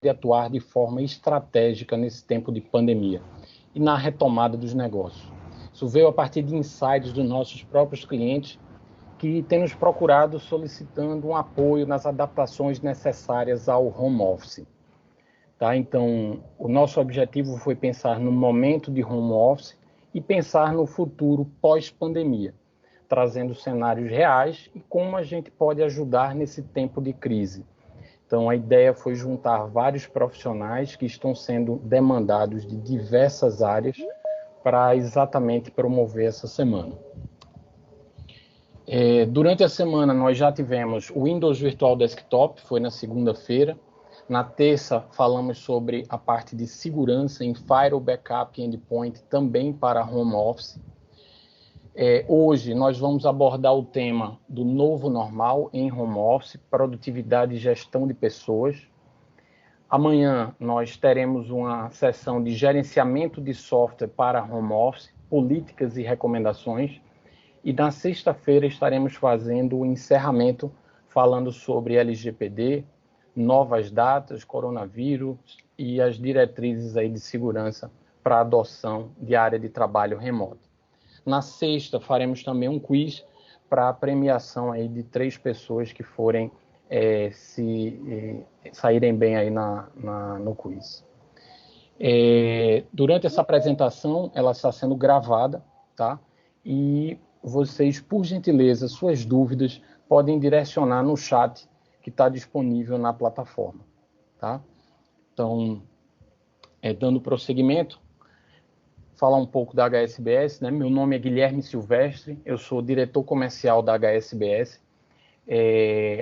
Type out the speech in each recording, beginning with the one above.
atuar de forma estratégica nesse tempo de pandemia e na retomada dos negócios. Isso veio a partir de insights dos nossos próprios clientes que têm nos procurado solicitando um apoio nas adaptações necessárias ao home office. Tá? Então, o nosso objetivo foi pensar no momento de home office e pensar no futuro pós-pandemia, trazendo cenários reais e como a gente pode ajudar nesse tempo de crise. Então, a ideia foi juntar vários profissionais que estão sendo demandados de diversas áreas para exatamente promover essa semana. Durante a semana, nós já tivemos o Windows Virtual Desktop, foi na segunda-feira. Na terça, falamos sobre a parte de segurança em Firewall Backup e Endpoint, também para home office. Hoje, nós vamos abordar o tema do novo normal em home office, produtividade e gestão de pessoas. Amanhã, nós teremos uma sessão de gerenciamento de software para home office, políticas e recomendações. E na sexta-feira, estaremos fazendo o encerramento falando sobre LGPD, novas datas, coronavírus e as diretrizes aí de segurança para a adoção de área de trabalho remota. Na sexta, faremos também um quiz para a premiação aí de 3 pessoas que forem saírem bem aí no quiz. Durante essa apresentação, ela está sendo gravada, tá? E vocês, por gentileza, suas dúvidas podem direcionar no chat que está disponível na plataforma, tá? Então, dando prosseguimento, falar um pouco da HSBS, né? Meu nome é Guilherme Silvestre, eu sou diretor comercial da HSBS.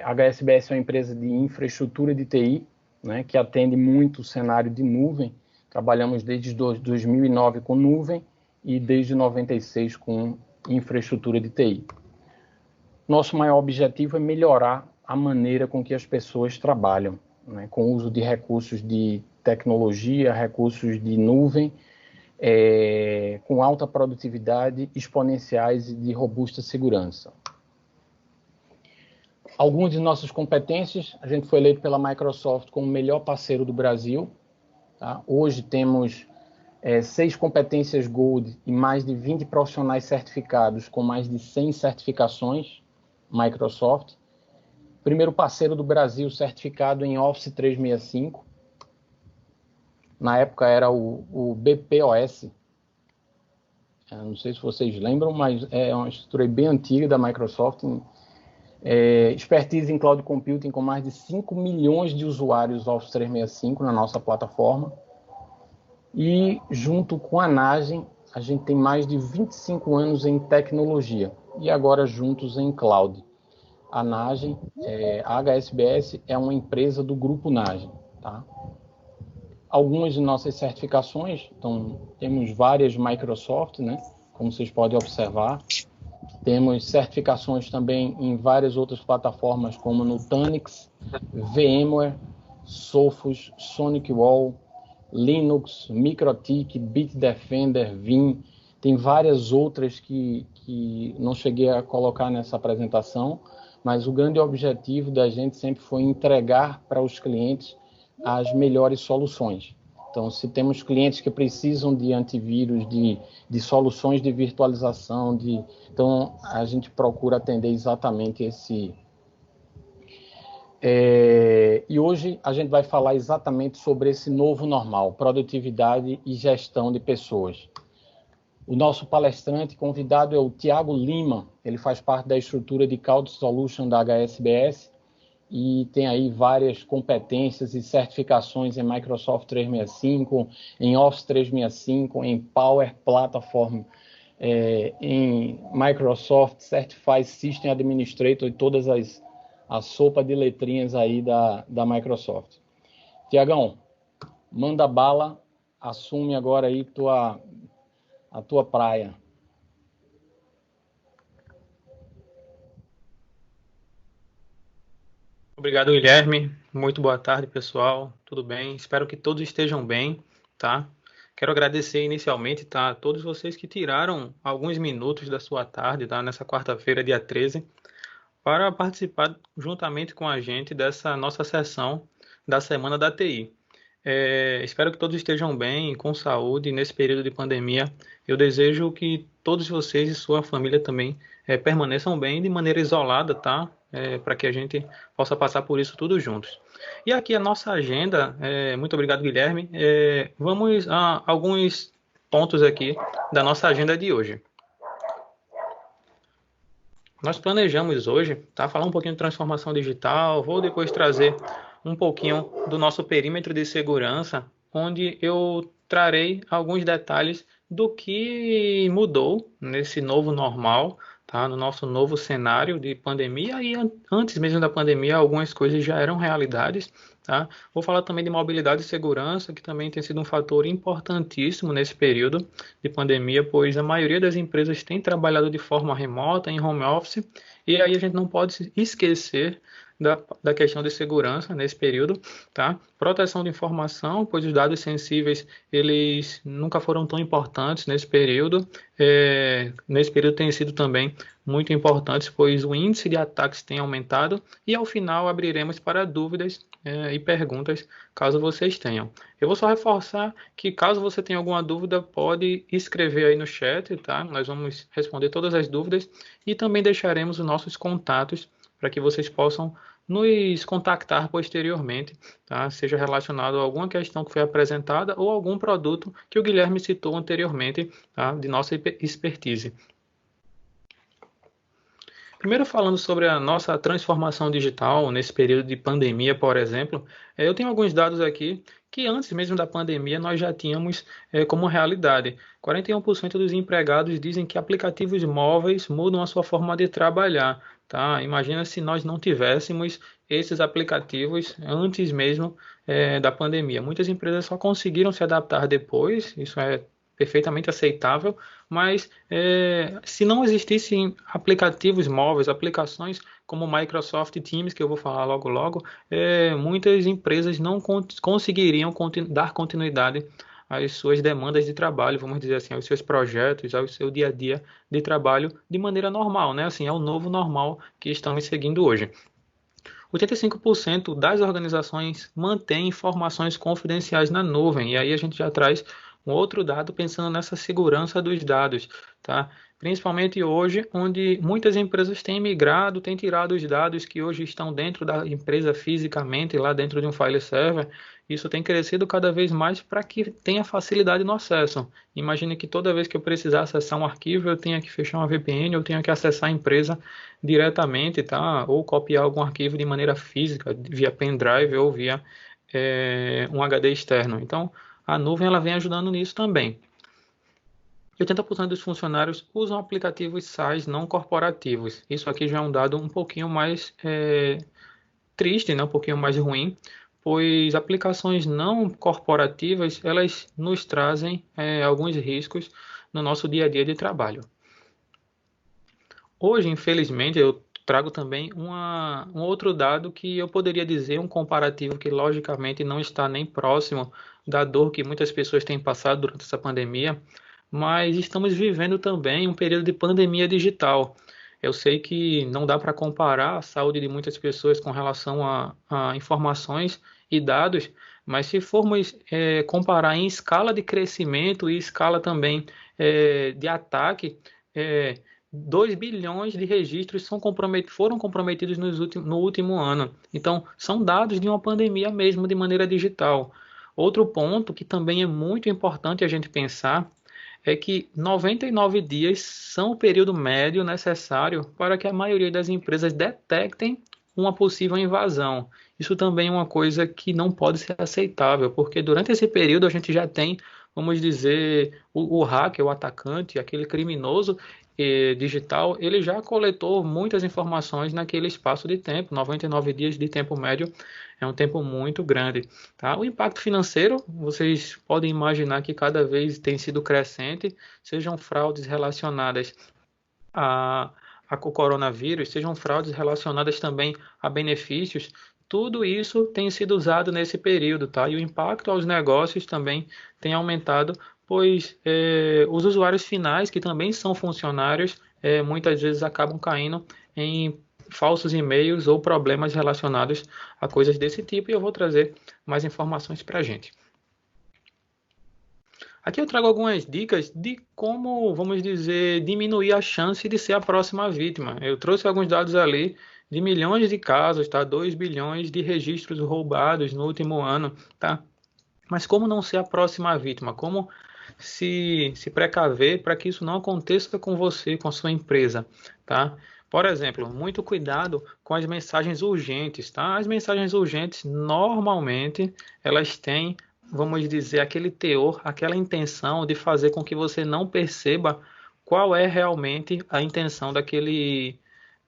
A HSBS é uma empresa de infraestrutura de TI, né, que atende muito o cenário de nuvem. Trabalhamos desde 2009 com nuvem e desde 96 com infraestrutura de TI. Nosso maior objetivo é melhorar a maneira com que as pessoas trabalham, né, com o uso de recursos de tecnologia, recursos de nuvem, com alta produtividade, exponenciais e de robusta segurança. Algumas de nossas competências, a gente foi eleito pela Microsoft como o melhor parceiro do Brasil. Tá? Hoje temos 6 competências Gold e mais de 20 profissionais certificados com mais de 100 certificações Microsoft. Primeiro parceiro do Brasil certificado em Office 365. Na época era o BPOS. Não sei se vocês lembram, mas é uma estrutura bem antiga da Microsoft. Expertise em Cloud Computing com mais de 5 milhões de usuários Office 365 na nossa plataforma. E junto com a Nagem, a gente tem mais de 25 anos em tecnologia e agora juntos em Cloud. A Nagem, a HSBS é uma empresa do grupo Nagem, tá? Algumas de nossas certificações, então temos várias Microsoft, né? Como vocês podem observar. Temos certificações também em várias outras plataformas, como Nutanix, VMware, Sophos, SonicWall, Linux, MikroTik, Bitdefender, Vim. Tem várias outras que não cheguei a colocar nessa apresentação, mas o grande objetivo da gente sempre foi entregar para os clientes as melhores soluções. Então, se temos clientes que precisam de antivírus, de soluções de virtualização, então a gente procura atender exatamente esse. E hoje a gente vai falar exatamente sobre esse novo normal, produtividade e gestão de pessoas. O nosso palestrante convidado é o Thiago Lima, ele faz parte da estrutura de Cloud Solution da HSBS e tem aí várias competências e certificações em Microsoft 365, em Office 365, em Power Platform, em Microsoft Certified System Administrator e todas a sopa de letrinhas aí da Microsoft. Tiagão, manda bala, assume agora aí a tua praia. Obrigado, Guilherme. Muito boa tarde, pessoal. Tudo bem? Espero que todos estejam bem, tá? Quero agradecer inicialmente, tá, a todos vocês que tiraram alguns minutos da sua tarde, tá, nessa quarta-feira, dia 13, para participar juntamente com a gente dessa nossa sessão da Semana da TI. Espero que todos estejam bem, com saúde nesse período de pandemia. Eu desejo que todos vocês e sua família também permaneçam bem de maneira isolada, tá? Para que a gente possa passar por isso tudo juntos. E aqui a nossa agenda, muito obrigado, Guilherme. Vamos a alguns pontos aqui da nossa agenda de hoje. Nós planejamos hoje, tá, falar um pouquinho de transformação digital, vou depois trazer um pouquinho do nosso perímetro de segurança, onde eu trarei alguns detalhes do que mudou nesse novo normal, tá, no nosso novo cenário de pandemia e antes mesmo da pandemia algumas coisas já eram realidades, tá? Vou falar também de mobilidade e segurança, que também tem sido um fator importantíssimo nesse período de pandemia, pois a maioria das empresas tem trabalhado de forma remota, em home office, e aí a gente não pode esquecer da questão de segurança nesse período, tá? Proteção de informação, pois os dados sensíveis, eles nunca foram tão importantes nesse período. Nesse período tem sido também muito importantes, pois o índice de ataques tem aumentado e ao final abriremos para dúvidas e perguntas, caso vocês tenham. Eu vou só reforçar que caso você tenha alguma dúvida, pode escrever aí no chat, tá? Nós vamos responder todas as dúvidas e também deixaremos os nossos contatos para que vocês possam nos contactar posteriormente, tá? Seja relacionado a alguma questão que foi apresentada ou algum produto que o Guilherme citou anteriormente, tá? De nossa expertise. Primeiro, falando sobre a nossa transformação digital nesse período de pandemia, por exemplo, eu tenho alguns dados aqui que antes mesmo da pandemia nós já tínhamos como realidade. 41% dos empregados dizem que aplicativos móveis mudam a sua forma de trabalhar. Tá? Imagina se nós não tivéssemos esses aplicativos antes mesmo da pandemia. Muitas empresas só conseguiram se adaptar depois, isso é perfeitamente aceitável, mas se não existissem aplicativos móveis, aplicações como o Microsoft Teams, que eu vou falar logo logo, muitas empresas não conseguiriam dar continuidade às suas demandas de trabalho, vamos dizer assim, aos seus projetos, ao seu dia a dia de trabalho de maneira normal, né? Assim, é o novo normal que estamos seguindo hoje. 85% das organizações mantêm informações confidenciais na nuvem, e aí a gente já traz um outro dado pensando nessa segurança dos dados, tá? Principalmente hoje, onde muitas empresas têm migrado, têm tirado os dados que hoje estão dentro da empresa fisicamente, lá dentro de um file server. Isso tem crescido cada vez mais para que tenha facilidade no acesso. Imagine que toda vez que eu precisar acessar um arquivo, eu tenha que fechar uma VPN, eu tenha que acessar a empresa diretamente, tá? Ou copiar algum arquivo de maneira física, via pendrive ou via um HD externo. Então, a nuvem ela vem ajudando nisso também. 80% dos funcionários usam aplicativos SaaS não corporativos. Isso aqui já é um dado um pouquinho mais triste, né? Um pouquinho mais ruim, pois aplicações não corporativas elas nos trazem alguns riscos no nosso dia a dia de trabalho. Hoje, infelizmente, eu trago também um outro dado que eu poderia dizer, um comparativo que logicamente não está nem próximo da dor que muitas pessoas têm passado durante essa pandemia, mas estamos vivendo também um período de pandemia digital. Eu sei que não dá para comparar a saúde de muitas pessoas com relação a informações e dados, mas se formos comparar em escala de crescimento e escala também de ataque, 2 bilhões de registros foram comprometidos no último ano. Então, são dados de uma pandemia mesmo, de maneira digital. Outro ponto que também é muito importante a gente pensar é que 99 dias são o período médio necessário para que a maioria das empresas detectem uma possível invasão. Isso também é uma coisa que não pode ser aceitável, porque durante esse período a gente já tem, vamos dizer, o hacker, o atacante, aquele criminoso digital, ele já coletou muitas informações naquele espaço de tempo. 99 dias de tempo médio é um tempo muito grande, tá? O impacto financeiro, vocês podem imaginar que cada vez tem sido crescente, sejam fraudes relacionadas a coronavírus, sejam fraudes relacionadas também a benefícios, tudo isso tem sido usado nesse período, tá? E o impacto aos negócios também tem aumentado, pois os usuários finais, que também são funcionários, muitas vezes acabam caindo em falsos e-mails ou problemas relacionados a coisas desse tipo, e eu vou trazer mais informações para a gente. Aqui eu trago algumas dicas de como, vamos dizer, diminuir a chance de ser a próxima vítima. Eu trouxe alguns dados ali de milhões de casos, tá? 2 bilhões de registros roubados no último ano, tá? Mas como não ser a próxima vítima? Como se precaver para que isso não aconteça com você, com a sua empresa, tá? Por exemplo, muito cuidado com as mensagens urgentes, tá? As mensagens urgentes, normalmente, elas têm, vamos dizer, aquele teor, aquela intenção de fazer com que você não perceba qual é realmente a intenção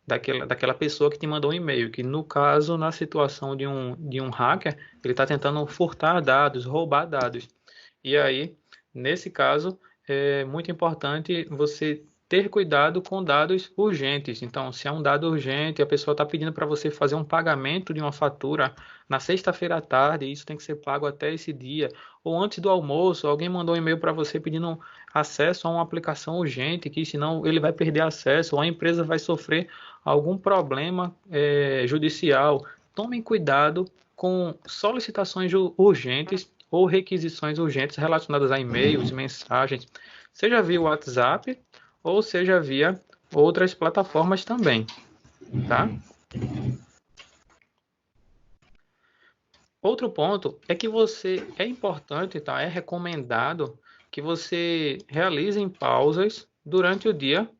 daquela pessoa que te mandou um e-mail, que no caso, na situação de um hacker, ele está tentando furtar dados, roubar dados. E aí, nesse caso, é muito importante você ter cuidado com dados urgentes. Então, se é um dado urgente, a pessoa está pedindo para você fazer um pagamento de uma fatura na sexta-feira à tarde, e isso tem que ser pago até esse dia, ou antes do almoço, alguém mandou um e-mail para você pedindo acesso a uma aplicação urgente, que senão ele vai perder acesso, ou a empresa vai sofrer algum problema judicial. Tomem cuidado com solicitações urgentes ou requisições urgentes relacionadas a e-mails, mensagens, seja via WhatsApp ou seja via outras plataformas também, tá? Outro ponto é que é importante, tá? É recomendado que você realize pausas durante o dia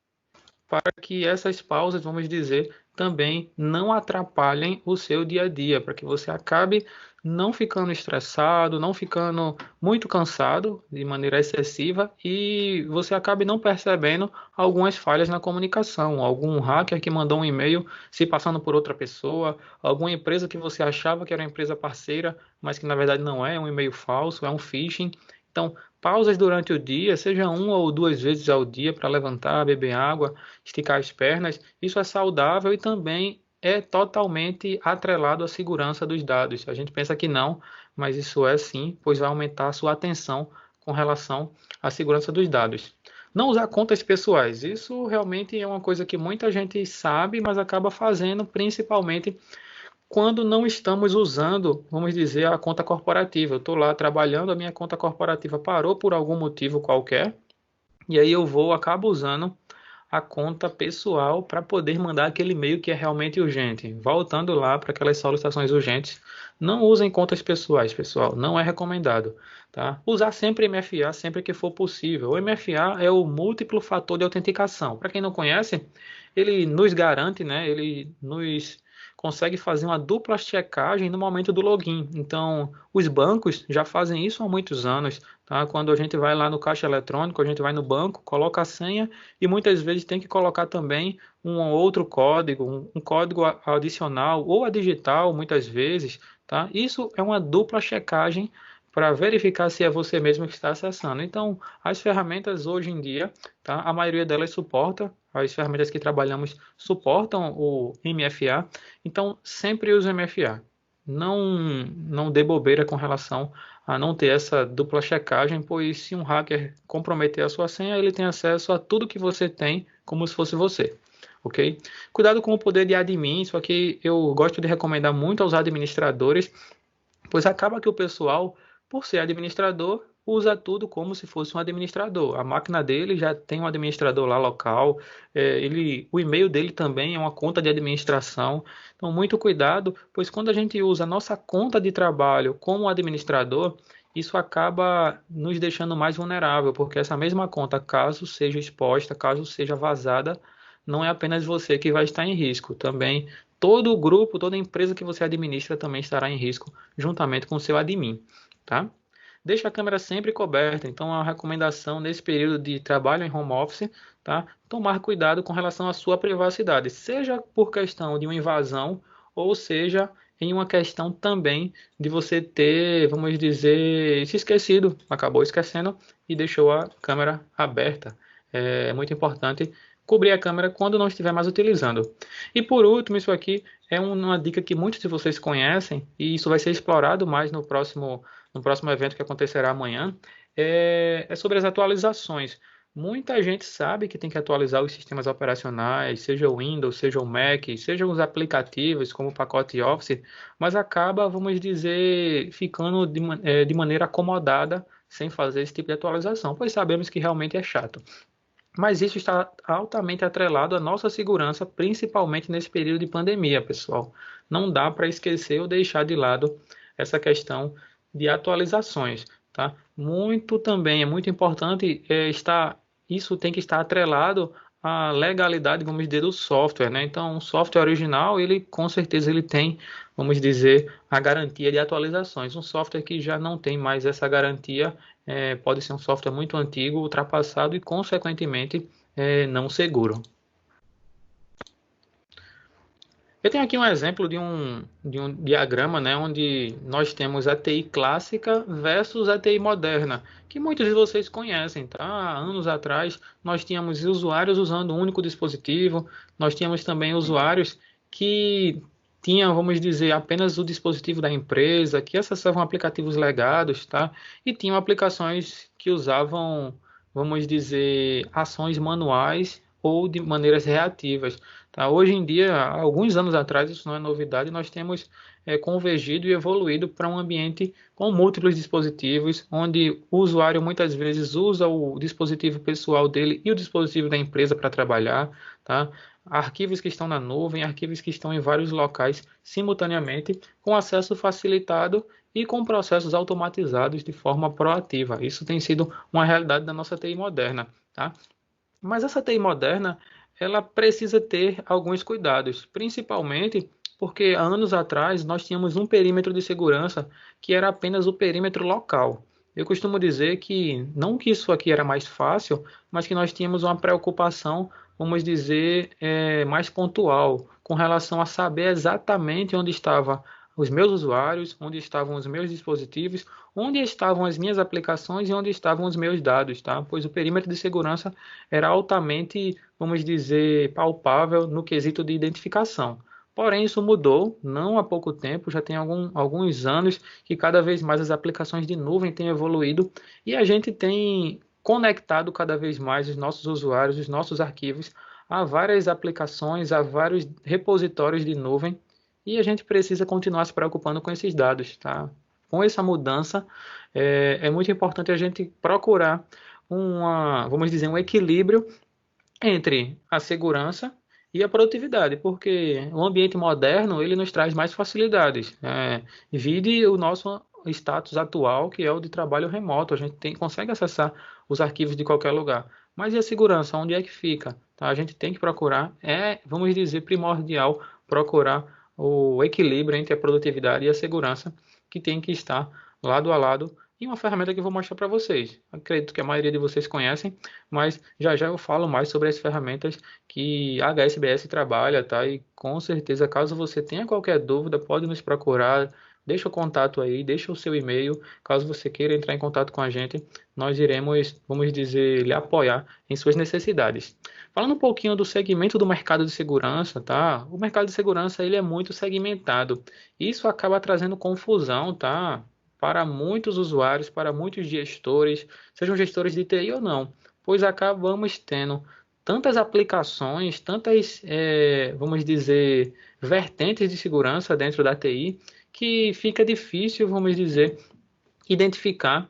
para que essas pausas, vamos dizer, também não atrapalhem o seu dia a dia, para que você acabe não ficando estressado, não ficando muito cansado de maneira excessiva e você acabe não percebendo algumas falhas na comunicação, algum hacker que mandou um e-mail se passando por outra pessoa, alguma empresa que você achava que era uma empresa parceira, mas que na verdade não é um e-mail falso, é um phishing. Então, pausas durante o dia, seja uma ou duas vezes ao dia para levantar, beber água, esticar as pernas, isso é saudável e também é totalmente atrelado à segurança dos dados. A gente pensa que não, mas isso é sim, pois vai aumentar a sua atenção com relação à segurança dos dados. Não usar contas pessoais, isso realmente é uma coisa que muita gente sabe, mas acaba fazendo, principalmente quando não estamos usando, vamos dizer, a conta corporativa. Eu estou lá trabalhando, a minha conta corporativa parou por algum motivo qualquer, e aí acabo usando a conta pessoal para poder mandar aquele e-mail que é realmente urgente. Voltando lá para aquelas solicitações urgentes, não usem contas pessoais, pessoal, não é recomendado, tá? Usar sempre MFA sempre que for possível. O MFA é o múltiplo fator de autenticação. Para quem não conhece, ele nos garante, né? Ele nos consegue fazer uma dupla checagem no momento do login. Então, os bancos já fazem isso há muitos anos, tá? Quando a gente vai lá no caixa eletrônico, a gente vai no banco, coloca a senha e muitas vezes tem que colocar também um outro código, um código adicional ou a digital, muitas vezes, tá? Isso é uma dupla checagem para verificar se é você mesmo que está acessando. Então, as ferramentas hoje em dia, tá? A maioria delas suporta, as ferramentas que trabalhamos suportam o MFA, então sempre use o MFA. Não dê bobeira com relação a não ter essa dupla checagem, pois se um hacker comprometer a sua senha, ele tem acesso a tudo que você tem, como se fosse você. Ok? Cuidado com o poder de admin, isso aqui eu gosto de recomendar muito aos administradores, pois acaba que o pessoal, por ser administrador, usa tudo como se fosse um administrador. A máquina dele já tem um administrador lá local, o e-mail dele também é uma conta de administração. Então, muito cuidado, pois quando a gente usa a nossa conta de trabalho como administrador, isso acaba nos deixando mais vulnerável, porque essa mesma conta, caso seja exposta, caso seja vazada, não é apenas você que vai estar em risco, também todo o grupo, toda empresa que você administra também estará em risco, juntamente com o seu admin, tá? Deixe a câmera sempre coberta, então a recomendação nesse período de trabalho em home office, tá? Tomar cuidado com relação à sua privacidade, seja por questão de uma invasão, ou seja, em uma questão também de você ter, vamos dizer, se esquecido, acabou esquecendo e deixou a câmera aberta. É muito importante cobrir a câmera quando não estiver mais utilizando. E por último, isso aqui é uma dica que muitos de vocês conhecem e isso vai ser explorado mais no próximo evento que acontecerá amanhã, é sobre as atualizações. Muita gente sabe que tem que atualizar os sistemas operacionais, seja o Windows, seja o Mac, seja os aplicativos como o pacote Office, mas acaba, vamos dizer, ficando de maneira acomodada sem fazer esse tipo de atualização, pois sabemos que realmente é chato. Mas isso está altamente atrelado à nossa segurança, principalmente nesse período de pandemia, pessoal. Não dá para esquecer ou deixar de lado essa questão de atualizações, tá? Muito também é muito importante isso tem que estar atrelado à legalidade, vamos dizer, do software, né? Então, o software original, ele com certeza ele tem, vamos dizer, a garantia de atualizações. Um software que já não tem mais essa garantia pode ser um software muito antigo, ultrapassado e, consequentemente, não seguro. Eu tenho aqui um exemplo de um diagrama, né, onde nós temos a TI clássica versus a TI moderna, que muitos de vocês conhecem, tá? Há anos atrás, nós tínhamos usuários usando um único dispositivo, nós tínhamos também usuários que tinham, vamos dizer, apenas o dispositivo da empresa, que acessavam aplicativos legados, tá? E tinham aplicações que usavam, vamos dizer, ações manuais ou de maneiras reativas. Tá? Hoje em dia, há alguns anos atrás, isso não é novidade, nós temos convergido e evoluído para um ambiente com múltiplos dispositivos, onde o usuário muitas vezes usa o dispositivo pessoal dele e o dispositivo da empresa para trabalhar, tá? Arquivos que estão na nuvem, arquivos que estão em vários locais simultaneamente, com acesso facilitado e com processos automatizados de forma proativa. Isso tem sido uma realidade da nossa TI moderna, tá? Mas essa TI moderna, ela precisa ter alguns cuidados, principalmente porque há anos atrás nós tínhamos um perímetro de segurança que era apenas o perímetro local. Eu costumo dizer que não que isso aqui era mais fácil, mas que nós tínhamos uma preocupação, vamos dizer, mais pontual, com relação a saber exatamente onde estavam os meus usuários, onde estavam os meus dispositivos, onde estavam as minhas aplicações e onde estavam os meus dados, tá? Pois o perímetro de segurança era altamente, vamos dizer, palpável no quesito de identificação. Porém, isso mudou, não há pouco tempo, já tem alguns anos que cada vez mais as aplicações de nuvem têm evoluído e a gente tem conectado cada vez mais os nossos usuários, os nossos arquivos a várias aplicações, a vários repositórios de nuvem e a gente precisa continuar se preocupando com esses dados, tá? Com essa mudança, é muito importante a gente procurar vamos dizer, um equilíbrio entre a segurança e a produtividade, porque o ambiente moderno ele nos traz mais facilidades. Vide o nosso status atual, que é o de trabalho remoto, a gente consegue acessar os arquivos de qualquer lugar. Mas e a segurança, onde é que fica? Tá? A gente tem que procurar, vamos dizer, primordial, procurar o equilíbrio entre a produtividade e a segurança, que tem que estar lado a lado e uma ferramenta que eu vou mostrar para vocês. Acredito que a maioria de vocês conhecem, mas já já eu falo mais sobre as ferramentas que a HSBS trabalha, tá? E com certeza, caso você tenha qualquer dúvida, pode nos procurar, deixa o contato aí, deixa o seu e-mail, caso você queira entrar em contato com a gente, nós iremos, vamos dizer, lhe apoiar em suas necessidades. Falando um pouquinho do segmento do mercado de segurança, tá? O mercado de segurança ele é muito segmentado. Isso acaba trazendo confusão, tá? Para muitos usuários, para muitos gestores, sejam gestores de TI ou não, pois acabamos tendo tantas aplicações, tantas, vamos dizer, vertentes de segurança dentro da TI, que fica difícil, vamos dizer, identificar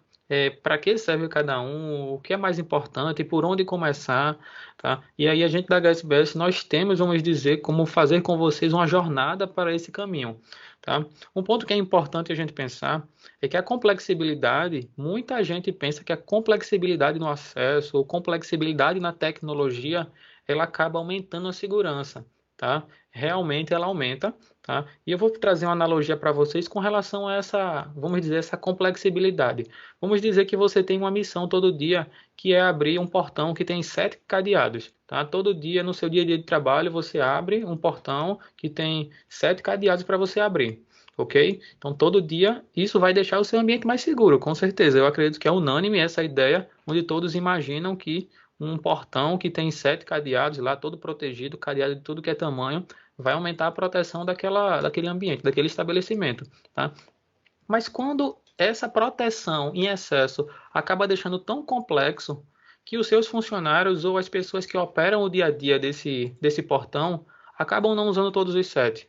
para que serve cada um, o que é mais importante, por onde começar, tá? E aí a gente da HSBS, nós temos, vamos dizer, como fazer com vocês uma jornada para esse caminho, tá? Um ponto que é importante a gente pensar é que a complexibilidade, muita gente pensa que a complexibilidade no acesso ou complexibilidade na tecnologia, ela acaba aumentando a segurança, tá? Realmente ela aumenta, tá? E eu vou trazer uma analogia para vocês com relação a essa, vamos dizer, essa complexibilidade. Vamos dizer que você tem uma missão todo dia, que é abrir um portão que tem 7 cadeados, tá? Todo dia, no seu dia a dia de trabalho, você abre um portão que tem 7 cadeados para você abrir. Ok? Então, todo dia, isso vai deixar o seu ambiente mais seguro, com certeza. Eu acredito que é unânime essa ideia, onde todos imaginam que um portão que tem 7 cadeados lá, todo protegido, cadeado de tudo que é tamanho, vai aumentar a proteção daquele ambiente, daquele estabelecimento, tá? Mas quando essa proteção em excesso acaba deixando tão complexo que os seus funcionários ou as pessoas que operam o dia a dia desse portão acabam não usando todos os 7.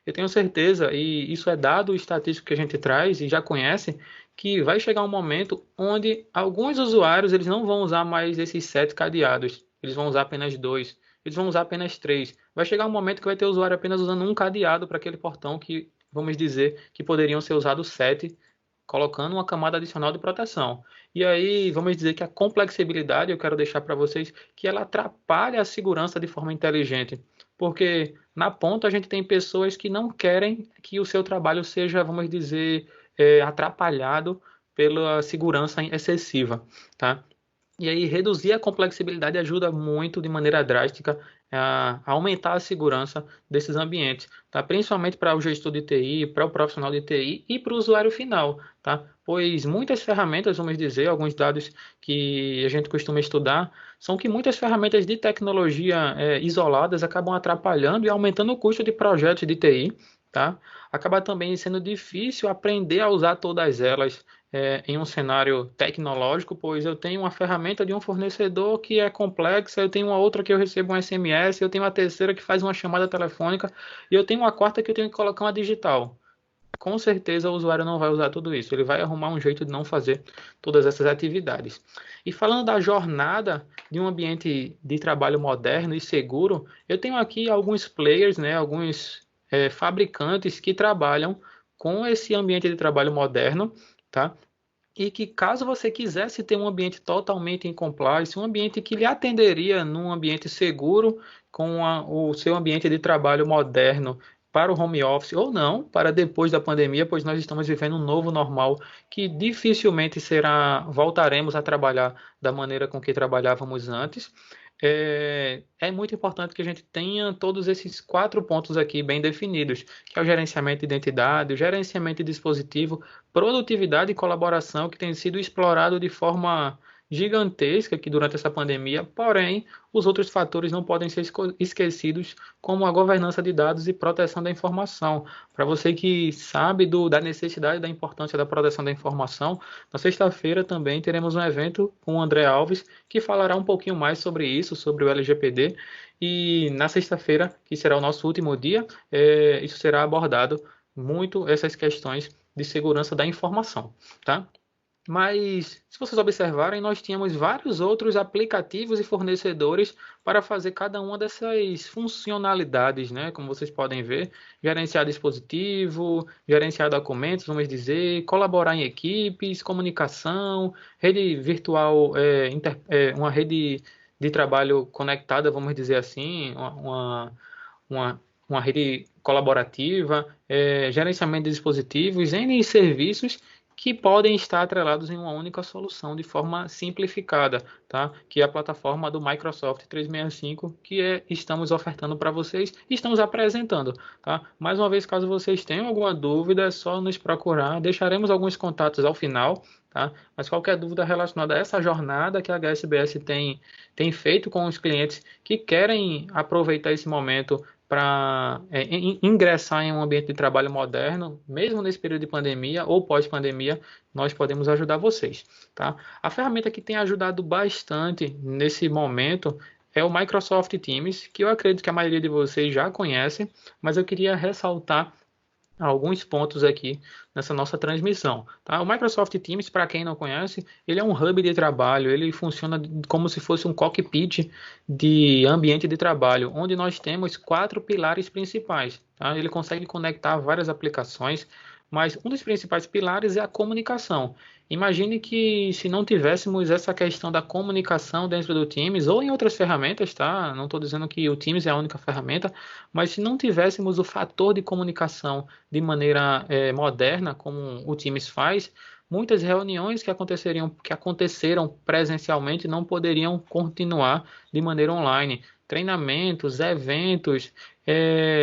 Eu tenho certeza, e isso é dado estatístico que a gente traz e já conhece, que vai chegar um momento onde alguns usuários eles não vão usar mais esses 7 cadeados, eles vão usar apenas 2, eles vão usar apenas 3. Vai chegar um momento que vai ter usuário apenas usando um cadeado para aquele portão que, vamos dizer, que poderiam ser usados 7, colocando uma camada adicional de proteção. E aí, vamos dizer que a complexibilidade, eu quero deixar para vocês, que ela atrapalha a segurança de forma inteligente. Porque na ponta a gente tem pessoas que não querem que o seu trabalho seja, vamos dizer, atrapalhado pela segurança excessiva, tá? E aí reduzir a complexibilidade ajuda muito de maneira drástica a aumentar a segurança desses ambientes, tá? Principalmente para o gestor de TI, para o profissional de TI e para o usuário final, tá? Pois muitas ferramentas, vamos dizer, alguns dados que a gente costuma estudar, são que muitas ferramentas de tecnologia isoladas acabam atrapalhando e aumentando o custo de projetos de TI, tá? Acaba também sendo difícil aprender a usar todas elas em um cenário tecnológico, pois eu tenho uma ferramenta de um fornecedor que é complexa, eu tenho uma outra que eu recebo um SMS, eu tenho uma terceira que faz uma chamada telefônica e eu tenho uma quarta que eu tenho que colocar uma digital. Com certeza o usuário não vai usar tudo isso, ele vai arrumar um jeito de não fazer todas essas atividades. E falando da jornada de um ambiente de trabalho moderno e seguro, eu tenho aqui alguns players, né, alguns fabricantes que trabalham com esse ambiente de trabalho moderno, tá? E que caso você quisesse ter um ambiente totalmente em compliance, um ambiente que lhe atenderia num ambiente seguro, com o seu ambiente de trabalho moderno para o home office ou não, para depois da pandemia, pois nós estamos vivendo um novo normal que dificilmente voltaremos a trabalhar da maneira com que trabalhávamos antes. É muito importante que a gente tenha todos esses 4 pontos aqui bem definidos, que é o gerenciamento de identidade, o gerenciamento de dispositivo, produtividade e colaboração, que tem sido explorado de forma gigantesca aqui durante essa pandemia, porém, os outros fatores não podem ser esquecidos, como a governança de dados e proteção da informação. Para você que sabe da necessidade e da importância da proteção da informação, na sexta-feira também teremos um evento com o André Alves, que falará um pouquinho mais sobre isso, sobre o LGPD, e na sexta-feira, que será o nosso último dia, isso será abordado muito essas questões de segurança da informação, tá? Mas, se vocês observarem, nós tínhamos vários outros aplicativos e fornecedores para fazer cada uma dessas funcionalidades, né? Como vocês podem ver, gerenciar dispositivo, gerenciar documentos, vamos dizer, colaborar em equipes, comunicação, rede virtual, uma rede de trabalho conectada, vamos dizer assim, uma rede colaborativa, gerenciamento de dispositivos, N serviços que podem estar atrelados em uma única solução de forma simplificada, tá? Que é a plataforma do Microsoft 365 que estamos ofertando para vocês e estamos apresentando, tá? Mais uma vez, caso vocês tenham alguma dúvida, é só nos procurar, deixaremos alguns contatos ao final, tá? Mas qualquer dúvida relacionada a essa jornada que a HSBS tem feito com os clientes que querem aproveitar esse momento para ingressar em um ambiente de trabalho moderno, mesmo nesse período de pandemia ou pós-pandemia, nós podemos ajudar vocês, tá? A ferramenta que tem ajudado bastante nesse momento é o Microsoft Teams, que eu acredito que a maioria de vocês já conhece, mas eu queria ressaltar alguns pontos aqui nessa nossa transmissão, tá? O Microsoft Teams, para quem não conhece, ele é um hub de trabalho, ele funciona como se fosse um cockpit de ambiente de trabalho, onde nós temos 4 pilares principais, tá? Ele consegue conectar várias aplicações, mas um dos principais pilares é a comunicação. Imagine que se não tivéssemos essa questão da comunicação dentro do Teams ou em outras ferramentas, tá? Não estou dizendo que o Teams é a única ferramenta, mas se não tivéssemos o fator de comunicação de maneira moderna, como o Teams faz, muitas reuniões que aconteceram presencialmente não poderiam continuar de maneira online. Treinamentos, eventos,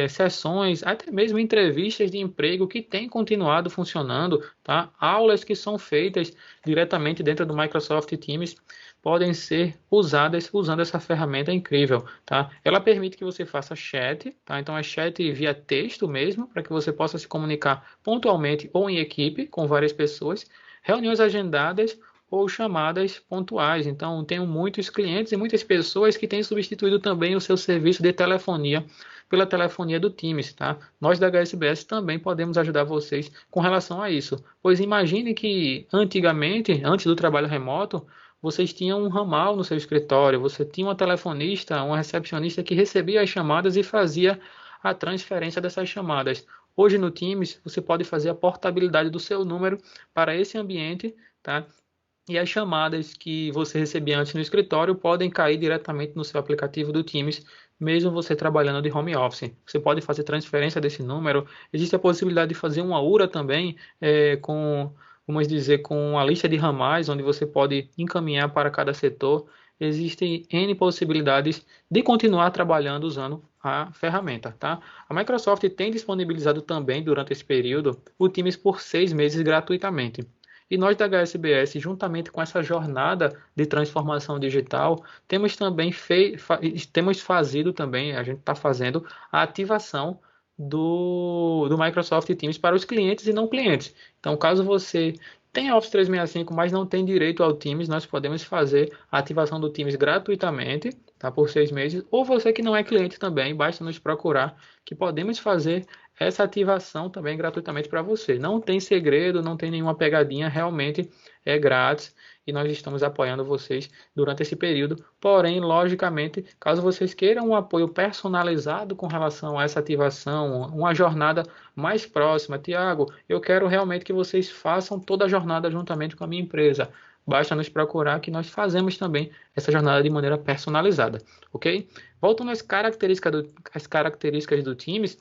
sessões, até mesmo entrevistas de emprego que têm continuado funcionando, tá? Aulas que são feitas diretamente dentro do Microsoft Teams podem ser usadas usando essa ferramenta incrível, tá? Ela permite que você faça chat, tá? Então é chat via texto mesmo, para que você possa se comunicar pontualmente ou em equipe com várias pessoas, reuniões agendadas ou chamadas pontuais. Então, tenho muitos clientes e muitas pessoas que têm substituído também o seu serviço de telefonia pela telefonia do Teams, tá? Nós da HSBS também podemos ajudar vocês com relação a isso. Pois imagine que antigamente, antes do trabalho remoto, vocês tinham um ramal no seu escritório, você tinha uma telefonista, uma recepcionista que recebia as chamadas e fazia a transferência dessas chamadas. Hoje no Teams, você pode fazer a portabilidade do seu número para esse ambiente, tá? E as chamadas que você recebia antes no escritório podem cair diretamente no seu aplicativo do Teams, mesmo você trabalhando de home office. Você pode fazer transferência desse número. Existe a possibilidade de fazer uma URA também, vamos dizer, com a lista de ramais, onde você pode encaminhar para cada setor. Existem N possibilidades de continuar trabalhando usando a ferramenta, tá? A Microsoft tem disponibilizado também, durante esse período, o Teams por 6 meses gratuitamente. E nós da HSBS, juntamente com essa jornada de transformação digital, temos também temos fazido também, a gente está fazendo a ativação do Microsoft Teams para os clientes e não clientes. Então, caso você tenha Office 365, mas não tem direito ao Teams, nós podemos fazer a ativação do Teams gratuitamente, tá, por 6 meses. Ou você que não é cliente também, basta nos procurar que podemos fazer essa ativação também gratuitamente para você. Não tem segredo, não tem nenhuma pegadinha, realmente é grátis e nós estamos apoiando vocês durante esse período. Porém, logicamente, caso vocês queiram um apoio personalizado com relação a essa ativação, uma jornada mais próxima, Tiago, eu quero realmente que vocês façam toda a jornada juntamente com a minha empresa. Basta nos procurar que nós fazemos também essa jornada de maneira personalizada, ok? Voltando às características do Teams,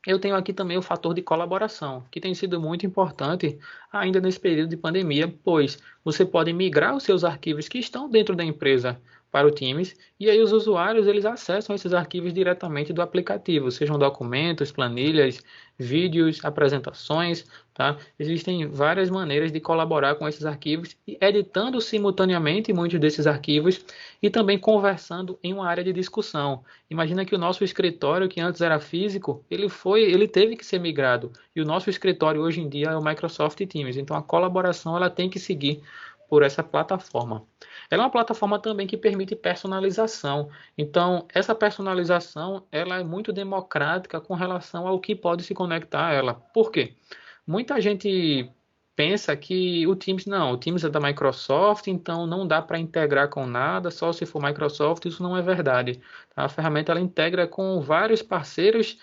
eu tenho aqui também o fator de colaboração, que tem sido muito importante ainda nesse período de pandemia, pois você pode migrar os seus arquivos que estão dentro da empresa para o Teams, e aí os usuários eles acessam esses arquivos diretamente do aplicativo, sejam documentos, planilhas, vídeos, apresentações, tá? Existem várias maneiras de colaborar com esses arquivos, e editando simultaneamente muitos desses arquivos e também conversando em uma área de discussão. Imagina que o nosso escritório, que antes era físico, ele teve que ser migrado, e o nosso escritório hoje em dia é o Microsoft Teams. Então a colaboração ela tem que seguir por essa plataforma. Ela é uma plataforma também que permite personalização. Então, essa personalização ela é muito democrática com relação ao que pode se conectar a ela. Por quê? Muita gente pensa que o Teams é da Microsoft, então não dá para integrar com nada, só se for Microsoft. Isso não é verdade. A ferramenta ela integra com vários parceiros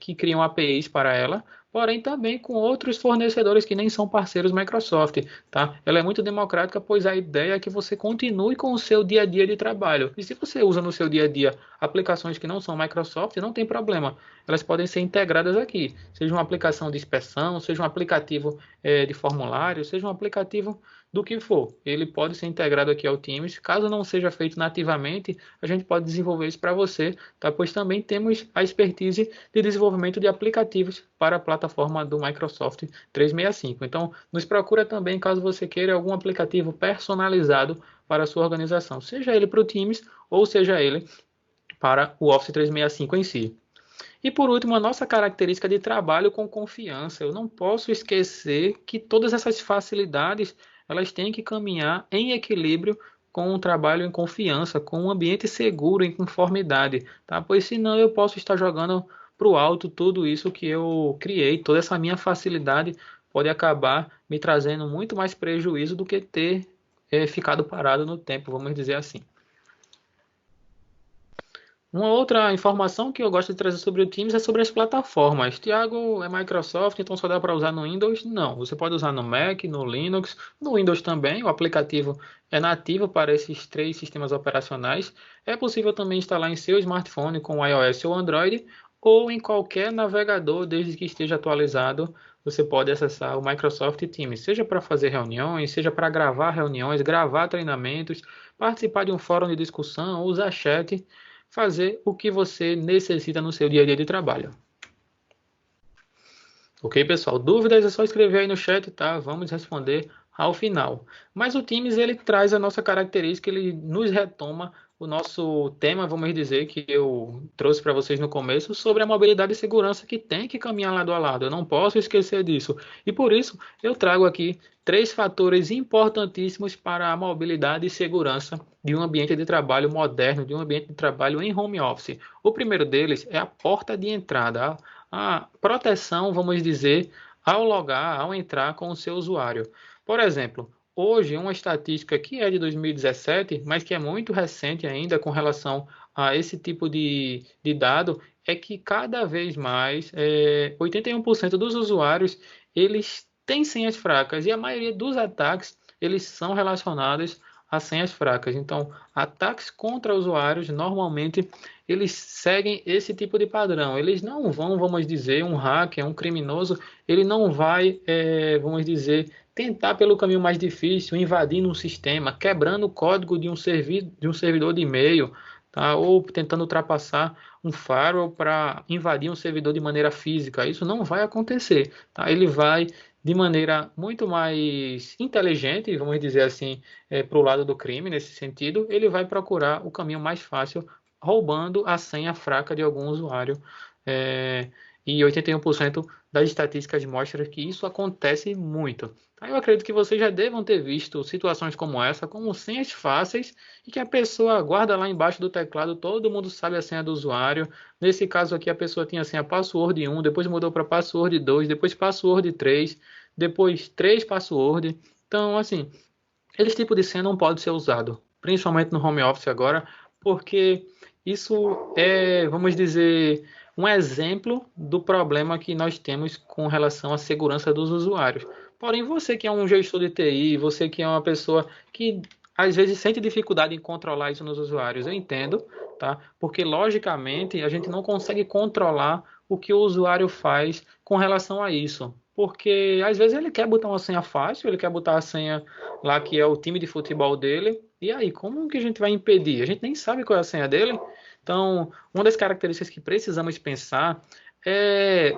que criam APIs para ela, porém também com outros fornecedores que nem são parceiros Microsoft, tá? Ela é muito democrática, pois a ideia é que você continue com o seu dia a dia de trabalho. E se você usa no seu dia a dia aplicações que não são Microsoft, não tem problema. Elas podem ser integradas aqui, seja uma aplicação de inspeção, seja um aplicativo de formulário, seja um aplicativo do que for. Ele pode ser integrado aqui ao Teams. Caso não seja feito nativamente, a gente pode desenvolver isso para você, tá? Pois também temos a expertise de desenvolvimento de aplicativos para a plataforma do Microsoft 365. Então, nos procura também caso você queira algum aplicativo personalizado para a sua organização, seja ele para o Teams ou seja ele para o Office 365 em si. E por último, a nossa característica de trabalho com confiança. Eu não posso esquecer que todas essas facilidades elas têm que caminhar em equilíbrio com um trabalho em confiança, com um ambiente seguro, em conformidade, tá? Pois senão eu posso estar jogando para o alto tudo isso que eu criei, toda essa minha facilidade pode acabar me trazendo muito mais prejuízo do que ter ficado parado no tempo, vamos dizer assim. Uma outra informação que eu gosto de trazer sobre o Teams é sobre as plataformas. Tiago, é Microsoft, então só dá para usar no Windows? Não, você pode usar no Mac, no Linux, no Windows também. O aplicativo é nativo para esses 3 sistemas operacionais. É possível também instalar em seu smartphone com iOS ou Android ou em qualquer navegador, desde que esteja atualizado. Você pode acessar o Microsoft Teams, seja para fazer reuniões, seja para gravar reuniões, gravar treinamentos, participar de um fórum de discussão, usar chat, fazer o que você necessita no seu dia a dia de trabalho. Ok, pessoal? Dúvidas é só escrever aí no chat, tá? Vamos responder ao final. Mas o Teams ele traz a nossa característica, ele nos retoma o nosso tema, vamos dizer, que eu trouxe para vocês no começo, sobre a mobilidade e segurança que tem que caminhar lado a lado. Eu não posso esquecer disso. E por isso eu trago aqui 3 fatores importantíssimos para a mobilidade e segurança de um ambiente de trabalho moderno, de um ambiente de trabalho em home office. O primeiro deles é a porta de entrada, a proteção, vamos dizer, ao logar, ao entrar com o seu usuário. Por exemplo, hoje uma estatística que é de 2017, mas que é muito recente ainda com relação a esse tipo de dado, é que cada vez mais 81% dos usuários eles têm senhas fracas e a maioria dos ataques eles são relacionados a senhas fracas. Então, ataques contra usuários normalmente eles seguem esse tipo de padrão. Eles não vão, vamos dizer, um hacker, um criminoso, ele não vai, vamos dizer, tentar pelo caminho mais difícil, invadindo um sistema, quebrando o código de um servidor de e-mail, tá? Ou tentando ultrapassar um firewall para invadir um servidor de maneira física. Isso não vai acontecer, tá? Ele vai de maneira muito mais inteligente, vamos dizer assim, para o lado do crime, nesse sentido, ele vai procurar o caminho mais fácil, roubando a senha fraca de algum usuário. E 81% das estatísticas mostram que isso acontece muito. Eu acredito que vocês já devam ter visto situações como essa, como senhas fáceis, e que a pessoa guarda lá embaixo do teclado, todo mundo sabe a senha do usuário. Nesse caso aqui, a pessoa tinha a senha password 1, depois mudou para password 2, depois password 3, depois 3 password. Então, assim, esse tipo de senha não pode ser usado, principalmente no home office agora, porque isso é, vamos dizer, um exemplo do problema que nós temos com relação à segurança dos usuários. Porém, você que é um gestor de TI, você que é uma pessoa que às vezes sente dificuldade em controlar isso nos usuários, eu entendo, tá? Porque logicamente a gente não consegue controlar o que o usuário faz com relação a isso. Porque às vezes ele quer botar uma senha fácil, ele quer botar a senha lá que é o time de futebol dele. E aí, como que a gente vai impedir? A gente nem sabe qual é a senha dele. Então, uma das características que precisamos pensar é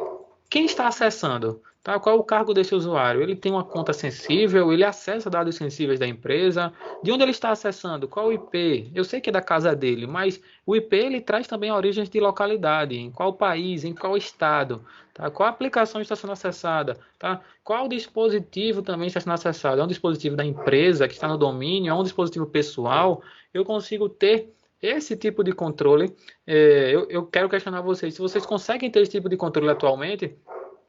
quem está acessando, tá? Qual é o cargo desse usuário? Ele tem uma conta sensível? Ele acessa dados sensíveis da empresa? De onde ele está acessando? Qual o IP? Eu sei que é da casa dele, mas o IP ele traz também origens de localidade, em qual país, em qual estado, tá? Qual aplicação está sendo acessada, tá? Qual dispositivo também está sendo acessado? É um dispositivo da empresa que está no domínio? É um dispositivo pessoal? Eu consigo ter esse tipo de controle. Eu quero questionar vocês, se vocês conseguem ter esse tipo de controle atualmente.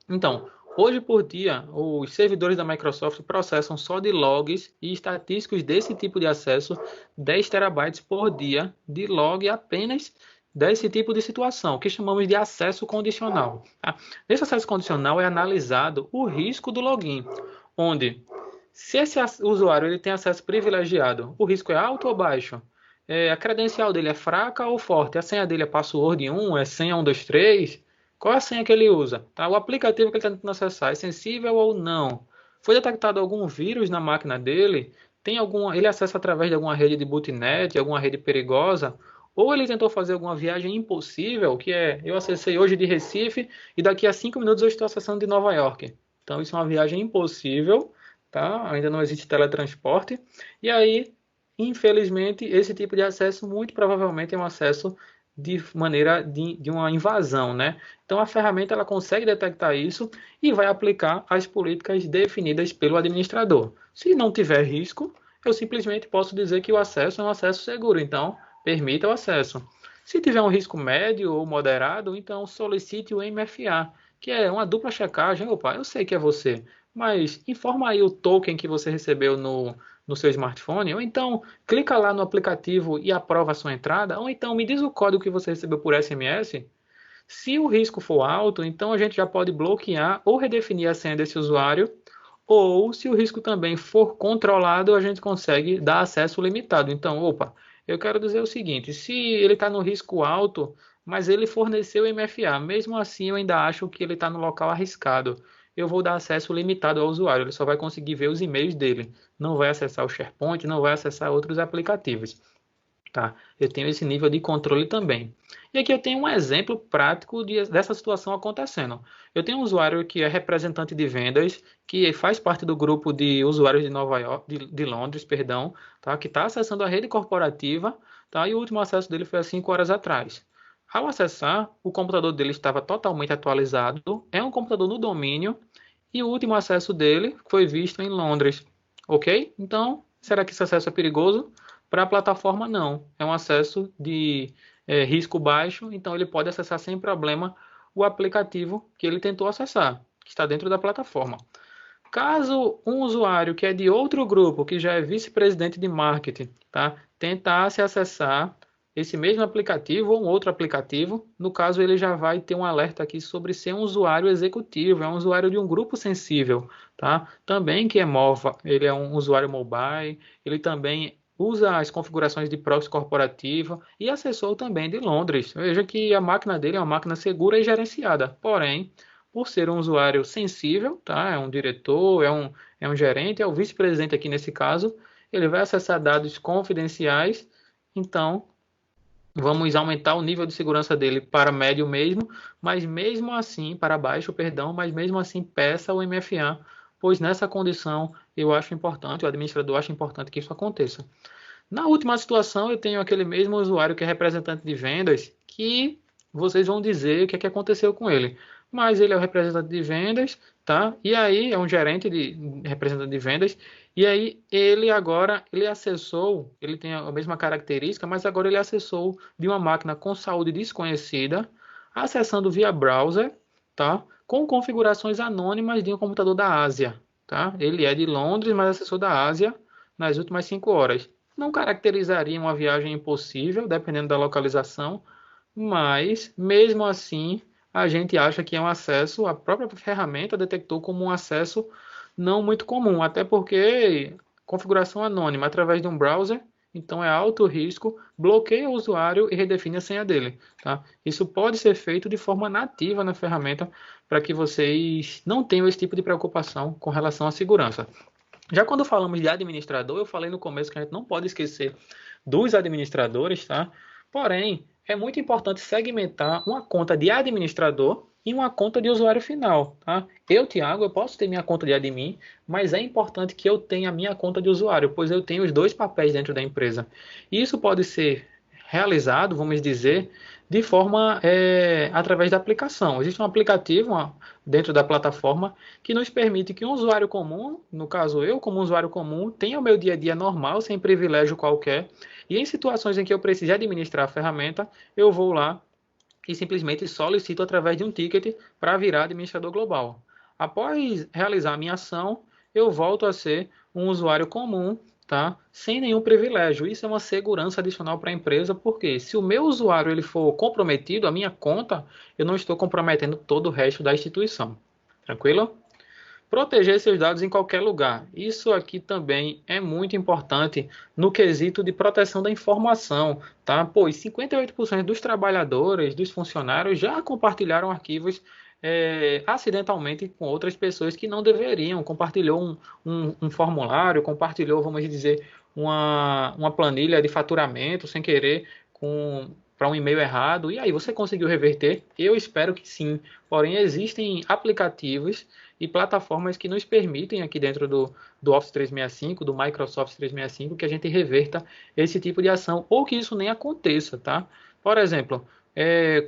Então, hoje por dia, os servidores da Microsoft processam só de logs e estatísticos desse tipo de acesso 10 terabytes por dia de log apenas desse tipo de situação, que chamamos de acesso condicional. Tá? Nesse acesso condicional é analisado o risco do login, onde se esse usuário ele tem acesso privilegiado, o risco é alto ou baixo? A credencial dele é fraca ou forte? A senha dele é password 1, é senha 123? Qual é a senha que ele usa? Tá? O aplicativo que ele está tentando acessar é sensível ou não? Foi detectado algum vírus na máquina dele? Ele acessa através de alguma rede de botnet, alguma rede perigosa? Ou ele tentou fazer alguma viagem impossível, que é, eu acessei hoje de Recife e daqui a 5 minutos eu estou acessando de Nova York. Então isso é uma viagem impossível, tá? Ainda não existe teletransporte. E aí, infelizmente, esse tipo de acesso muito provavelmente é um acesso de maneira de uma invasão, né? Então a ferramenta ela consegue detectar isso e vai aplicar as políticas definidas pelo administrador. Se não tiver risco, eu simplesmente posso dizer que o acesso é um acesso seguro, então permita o acesso. Se tiver um risco médio ou moderado, então solicite o MFA, que é uma dupla checagem. Opa, eu sei que é você, mas informa aí o token que você recebeu no seu smartphone, ou então clica lá no aplicativo e aprova a sua entrada, ou então me diz o código que você recebeu por SMS. Se o risco for alto, então a gente já pode bloquear ou redefinir a senha desse usuário, ou se o risco também for controlado, a gente consegue dar acesso limitado. Então, opa, eu quero dizer o seguinte, se ele está no risco alto, mas ele forneceu MFA, mesmo assim eu ainda acho que ele está no local arriscado. Eu vou dar acesso limitado ao usuário, ele só vai conseguir ver os e-mails dele, não vai acessar o SharePoint, não vai acessar outros aplicativos. tá? Eu tenho esse nível de controle também. E aqui eu tenho um exemplo prático dessa situação acontecendo. Eu tenho um usuário que é representante de vendas, que faz parte do grupo de usuários de Nova York, de Londres, perdão, tá? Que está acessando a rede corporativa, tá? E o último acesso dele foi há 5 horas atrás. Ao acessar, o computador dele estava totalmente atualizado, é um computador no domínio, e o último acesso dele foi visto em Londres, ok? Então, será que esse acesso é perigoso? Para a plataforma, não. É um acesso de risco baixo, então ele pode acessar sem problema o aplicativo que ele tentou acessar, que está dentro da plataforma. Caso um usuário que é de outro grupo, que já é vice-presidente de marketing, tá, tentasse acessar esse mesmo aplicativo ou um outro aplicativo, no caso ele já vai ter um alerta aqui sobre ser um usuário executivo, é um usuário de um grupo sensível, tá? Também que é MOVA, ele é um usuário mobile, ele também usa as configurações de proxy corporativa e acessou também de Londres. Veja que a máquina dele é uma máquina segura e gerenciada, porém, por ser um usuário sensível, tá? É um diretor, é um gerente, é o vice-presidente aqui nesse caso, ele vai acessar dados confidenciais, então vamos aumentar o nível de segurança dele para médio mesmo, mas mesmo assim, para baixo, perdão, mas mesmo assim peça o MFA, pois nessa condição eu acho importante, o administrador acha importante que isso aconteça. Na última situação, eu tenho aquele mesmo usuário que é representante de vendas, que vocês vão dizer o que é que aconteceu com ele. Mas ele é o representante de vendas, tá? E aí é um gerente de representante de vendas, e aí ele agora ele acessou, ele tem a mesma característica, mas agora ele acessou de uma máquina com saúde desconhecida, acessando via browser, tá? Com configurações anônimas de um computador da Ásia, tá? Ele é de Londres, mas acessou da Ásia nas últimas 5 horas. Não caracterizaria uma viagem impossível, dependendo da localização, mas, mesmo assim, a gente acha que é um acesso, a própria ferramenta detectou como um acesso não muito comum, até porque configuração anônima através de um browser, então é alto risco, bloqueia o usuário e redefine a senha dele. Tá? Isso pode ser feito de forma nativa na ferramenta para que vocês não tenham esse tipo de preocupação com relação à segurança. Já quando falamos de administrador, eu falei no começo que a gente não pode esquecer dos administradores, tá? Porém, é muito importante segmentar uma conta de administrador e uma conta de usuário final, tá? Eu, Thiago, eu posso ter minha conta de admin, mas é importante que eu tenha a minha conta de usuário, pois eu tenho os dois papéis dentro da empresa. E isso pode ser realizado, vamos dizer, de forma através da aplicação. Existe um aplicativo dentro da plataforma que nos permite que um usuário comum, no caso eu como usuário comum, tenha o meu dia a dia normal, sem privilégio qualquer, e em situações em que eu precise administrar a ferramenta, eu vou lá e simplesmente solicito através de um ticket para virar administrador global. Após realizar a minha ação, eu volto a ser um usuário comum, tá? Sem nenhum privilégio. Isso é uma segurança adicional para a empresa, porque se o meu usuário ele for comprometido, a minha conta, eu não estou comprometendo todo o resto da instituição. Tranquilo? Proteger seus dados em qualquer lugar. Isso aqui também é muito importante no quesito de proteção da informação, tá? Pois 58% dos trabalhadores, dos funcionários já compartilharam arquivos acidentalmente com outras pessoas que não deveriam. Compartilhou um formulário, compartilhou, vamos dizer, uma planilha de faturamento sem querer para um e-mail errado. E aí, você conseguiu reverter? Eu espero que sim. Porém, existem aplicativos e plataformas que nos permitem aqui dentro do Office 365, do Microsoft 365, que a gente reverta esse tipo de ação ou que isso nem aconteça, tá? Por exemplo,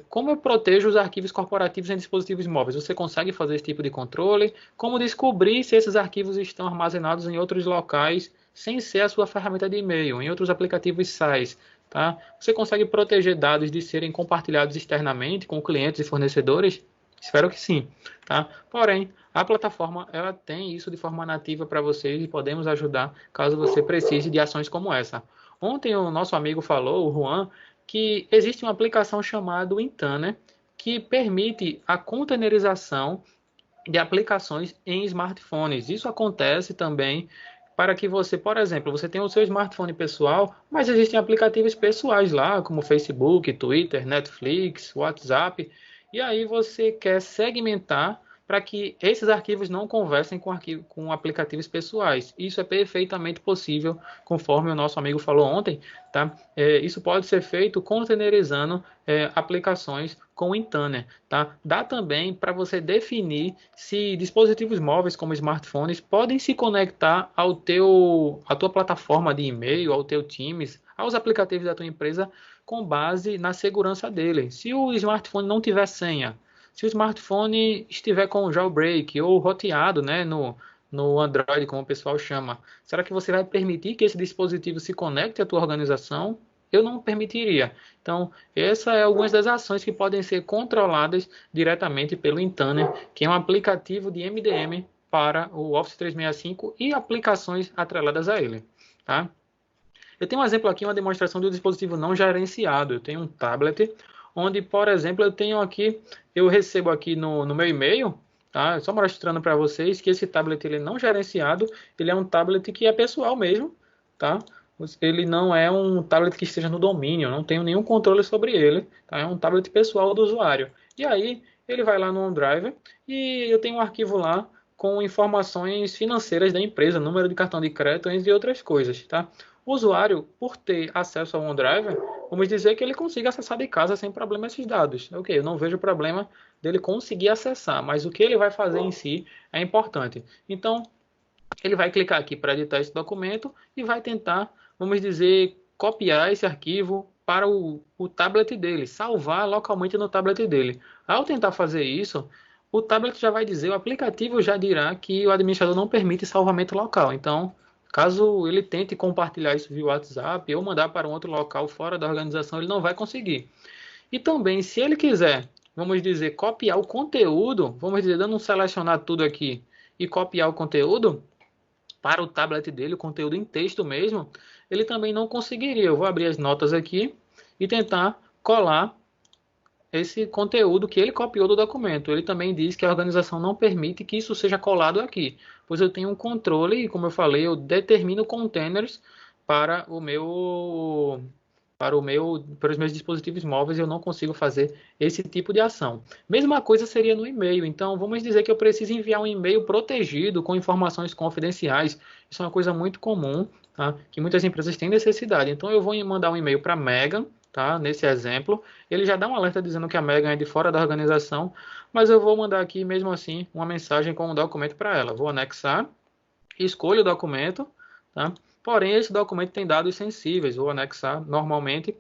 como eu protejo os arquivos corporativos em dispositivos móveis? Você consegue fazer esse tipo de controle? Como descobrir se esses arquivos estão armazenados em outros locais sem ser a sua ferramenta de e-mail, em outros aplicativos SaaS? Tá? Você consegue proteger dados de serem compartilhados externamente com clientes e fornecedores? Espero que sim. Tá? Porém, a plataforma ela tem isso de forma nativa para vocês e podemos ajudar caso você precise de ações como essa. Ontem o nosso amigo falou, o Juan, que existe uma aplicação chamada Intanner que permite a containerização de aplicações em smartphones. Isso acontece também para que você, por exemplo, você tem o seu smartphone pessoal, mas existem aplicativos pessoais lá, como Facebook, Twitter, Netflix, WhatsApp, e aí você quer segmentar para que esses arquivos não conversem com aplicativos pessoais. Isso é perfeitamente possível, conforme o nosso amigo falou ontem, tá? Isso pode ser feito containerizando aplicações com o Intune, tá? Dá também para você definir se dispositivos móveis como smartphones podem se conectar à tua plataforma de e-mail, ao teu Teams, aos aplicativos da tua empresa com base na segurança dele. Se o smartphone não tiver senha, se o smartphone estiver com jailbreak ou roteado, né, no Android, como o pessoal chama, será que você vai permitir que esse dispositivo se conecte à tua organização? Eu não permitiria. Então, essa é algumas das ações que podem ser controladas diretamente pelo Intune, que é um aplicativo de MDM para o Office 365 e aplicações atreladas a ele. Tá? Eu tenho um exemplo aqui, uma demonstração do dispositivo não gerenciado. Eu tenho um tablet, onde, por exemplo, eu recebo aqui no meu e-mail, tá? Só mostrando para vocês que esse tablet ele não gerenciado, ele é um tablet que é pessoal mesmo, tá? Ele não é um tablet que esteja no domínio, eu não tenho nenhum controle sobre ele, tá? É um tablet pessoal do usuário. E aí, ele vai lá no OneDrive e eu tenho um arquivo lá com informações financeiras da empresa, número de cartão de crédito, entre outras coisas, tá? O usuário, por ter acesso ao OneDrive, vamos dizer que ele consiga acessar de casa sem problema esses dados. Ok, eu não vejo problema dele conseguir acessar, mas o que ele vai fazer em si é importante. Então, ele vai clicar aqui para editar esse documento e vai tentar, vamos dizer, copiar esse arquivo para o tablet dele, salvar localmente no tablet dele. Ao tentar fazer isso, o tablet já vai dizer, o aplicativo já dirá que o administrador não permite salvamento local. Então, caso ele tente compartilhar isso via WhatsApp ou mandar para um outro local fora da organização, ele não vai conseguir. E também, se ele quiser, vamos dizer, copiar o conteúdo, vamos dizer, dando um selecionar tudo aqui e copiar o conteúdo para o tablet dele, o conteúdo em texto mesmo, ele também não conseguiria. Eu vou abrir as notas aqui e tentar colar esse conteúdo que ele copiou do documento. Ele também diz que a organização não permite que isso seja colado aqui, pois eu tenho um controle e, como eu falei, eu determino containers para para os meus dispositivos móveis, eu não consigo fazer esse tipo de ação. Mesma coisa seria no e-mail. Então, vamos dizer que eu preciso enviar um e-mail protegido com informações confidenciais. Isso é uma coisa muito comum, tá? Que muitas empresas têm necessidade. Então, eu vou mandar um e-mail para a Megan, tá? Nesse exemplo, ele já dá um alerta dizendo que a Megan é de fora da organização, mas eu vou mandar aqui, mesmo assim, uma mensagem com um documento para ela. Vou anexar, escolho o documento, tá? Porém, esse documento tem dados sensíveis, vou anexar normalmente.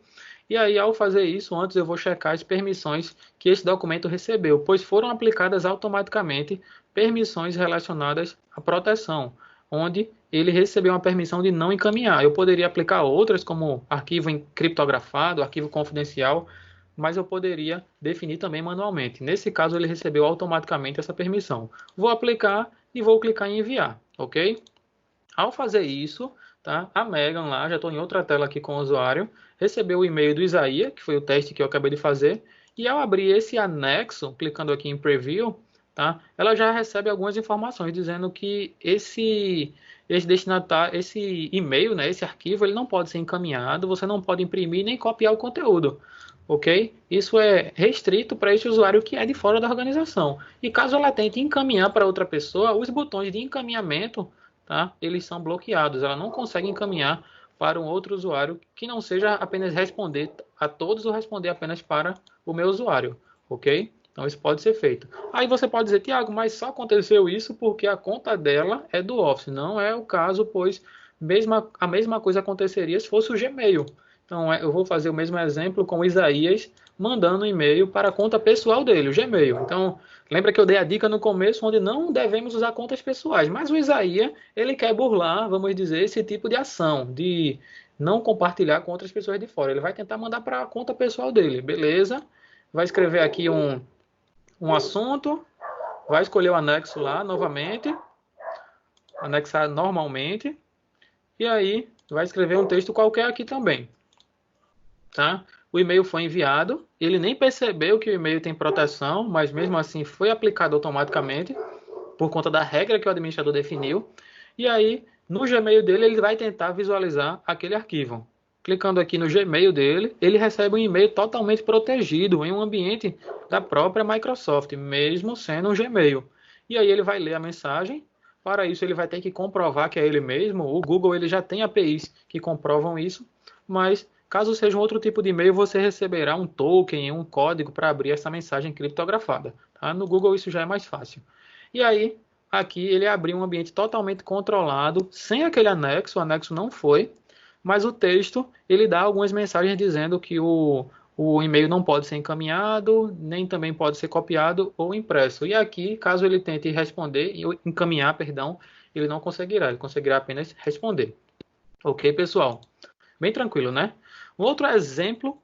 E aí, ao fazer isso, antes eu vou checar as permissões que esse documento recebeu, pois foram aplicadas automaticamente permissões relacionadas à proteção, onde ele recebeu uma permissão de não encaminhar. Eu poderia aplicar outras, como arquivo criptografado, arquivo confidencial, mas eu poderia definir também manualmente. Nesse caso, ele recebeu automaticamente essa permissão. Vou aplicar e vou clicar em enviar, ok? Ao fazer isso, tá? A Megan lá, já estou em outra tela aqui com o usuário, recebeu o e-mail do Isaías, que foi o teste que eu acabei de fazer, e ao abrir esse anexo, clicando aqui em Preview, tá? Ela já recebe algumas informações dizendo que esse e-mail, né, esse arquivo, ele não pode ser encaminhado, você não pode imprimir nem copiar o conteúdo, ok? Isso é restrito para esse usuário que é de fora da organização. E caso ela tente encaminhar para outra pessoa, os botões de encaminhamento, tá? Eles são bloqueados, ela não consegue encaminhar para um outro usuário que não seja apenas responder a todos ou responder apenas para o meu usuário, ok? Então isso pode ser feito. Aí você pode dizer, Tiago, mas só aconteceu isso porque a conta dela é do Office. Não é o caso, pois a mesma coisa aconteceria se fosse o Gmail. Então eu vou fazer o mesmo exemplo com o Isaías mandando um e-mail para a conta pessoal dele, o Gmail. Então, lembra que eu dei a dica no começo onde não devemos usar contas pessoais. Mas o Isaías, ele quer burlar, vamos dizer, esse tipo de ação, de não compartilhar com outras pessoas de fora. Ele vai tentar mandar para a conta pessoal dele, beleza? Vai escrever aqui um assunto, vai escolher o anexo lá novamente, anexar normalmente, e aí vai escrever um texto qualquer aqui também. Tá? O e-mail foi enviado, ele nem percebeu que o e-mail tem proteção, mas mesmo assim foi aplicado automaticamente, por conta da regra que o administrador definiu, e aí no Gmail dele ele vai tentar visualizar aquele arquivo. Clicando aqui no Gmail dele, ele recebe um e-mail totalmente protegido em um ambiente da própria Microsoft, mesmo sendo um Gmail. E aí ele vai ler a mensagem. Para isso ele vai ter que comprovar que é ele mesmo. O Google ele já tem APIs que comprovam isso, mas caso seja um outro tipo de e-mail, você receberá um token, um código para abrir essa mensagem criptografada. Tá? No Google isso já é mais fácil. E aí, aqui ele abriu um ambiente totalmente controlado, sem aquele anexo, o anexo não foi, mas o texto ele dá algumas mensagens dizendo que o e-mail não pode ser encaminhado, nem também pode ser copiado ou impresso. E aqui, caso ele tente responder, encaminhar, perdão, ele conseguirá apenas responder. Ok, pessoal? Bem tranquilo, né? Um outro exemplo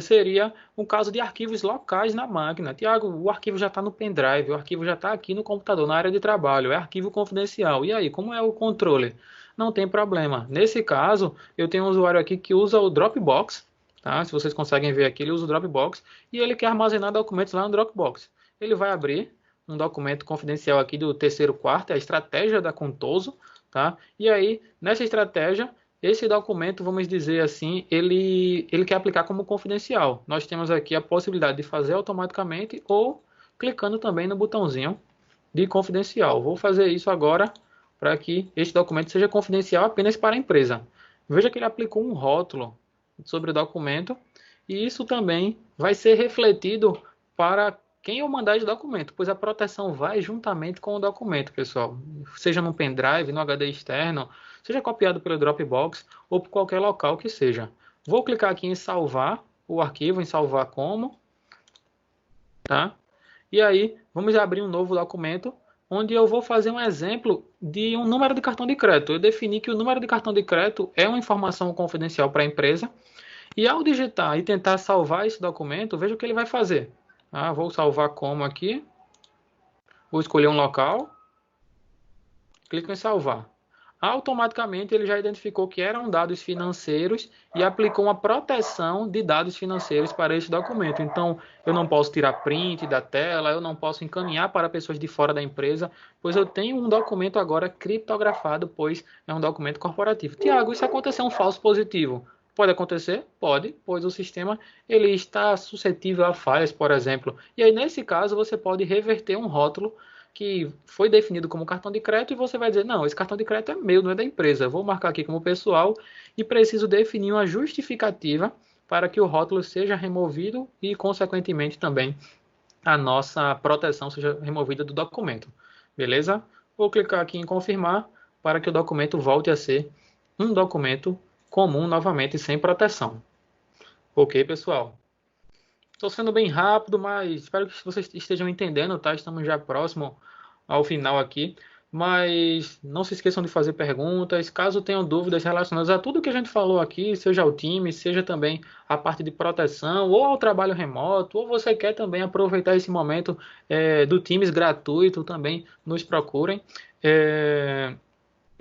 seria um caso de arquivos locais na máquina. Tiago, o arquivo já está no pendrive, o arquivo já está aqui no computador, na área de trabalho, é arquivo confidencial. E aí, como é o controle? Não tem problema. Nesse caso, eu tenho um usuário aqui que usa o Dropbox, tá? Se vocês conseguem ver aqui, ele usa o Dropbox e ele quer armazenar documentos lá no Dropbox. Ele vai abrir um documento confidencial aqui do terceiro quarto, é a estratégia da Contoso, tá? E aí, nessa estratégia, esse documento, vamos dizer assim, ele quer aplicar como confidencial. Nós temos aqui a possibilidade de fazer automaticamente ou clicando também no botãozinho de confidencial. Vou fazer isso agora para que este documento seja confidencial apenas para a empresa. Veja que ele aplicou um rótulo sobre o documento e isso também vai ser refletido para quem eu mandar esse documento, pois a proteção vai juntamente com o documento, pessoal. Seja no pendrive, no HD externo, seja copiado pelo Dropbox ou por qualquer local que seja. Vou clicar aqui em salvar o arquivo, em salvar como, tá? E aí, vamos abrir um novo documento, onde eu vou fazer um exemplo de um número de cartão de crédito. Eu defini que o número de cartão de crédito é uma informação confidencial para a empresa, e ao digitar e tentar salvar esse documento, veja o que ele vai fazer. Vou salvar como aqui, vou escolher um local, clico em salvar. Automaticamente ele já identificou que eram dados financeiros e aplicou uma proteção de dados financeiros para esse documento. Então, eu não posso tirar print da tela, eu não posso encaminhar para pessoas de fora da empresa, pois eu tenho um documento agora criptografado, pois é um documento corporativo. Tiago, e se acontecer um falso positivo? Pode acontecer? Pode, pois o sistema ele está suscetível a falhas, por exemplo. E aí, nesse caso, você pode reverter um rótulo que foi definido como cartão de crédito e você vai dizer, não, esse cartão de crédito é meu, não é da empresa. Eu vou marcar aqui como pessoal e preciso definir uma justificativa para que o rótulo seja removido e, consequentemente, também a nossa proteção seja removida do documento. Beleza? Vou clicar aqui em confirmar para que o documento volte a ser um documento comum novamente, sem proteção. Ok, pessoal? Estou sendo bem rápido, mas espero que vocês estejam entendendo, tá? Estamos já próximo ao final aqui. Mas não se esqueçam de fazer perguntas. Caso tenham dúvidas relacionadas a tudo que a gente falou aqui, seja ao time, seja também a parte de proteção, ou ao trabalho remoto, ou você quer também aproveitar esse momento do Teams gratuito, também nos procurem.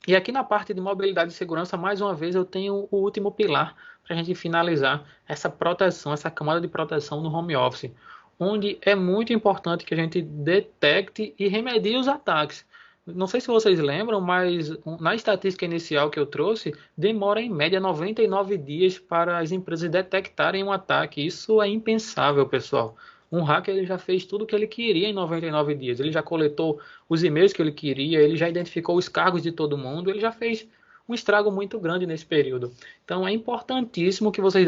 E aqui na parte de mobilidade e segurança, mais uma vez, eu tenho o último pilar para a gente finalizar essa proteção, essa camada de proteção no home office, onde é muito importante que a gente detecte e remedie os ataques. Não sei se vocês lembram, mas na estatística inicial que eu trouxe, demora em média 99 dias para as empresas detectarem um ataque. Isso é impensável, pessoal. Um hacker ele já fez tudo o que ele queria em 99 dias. Ele já coletou os e-mails que ele queria, ele já identificou os cargos de todo mundo, ele já fez um estrago muito grande nesse período. Então é importantíssimo que vocês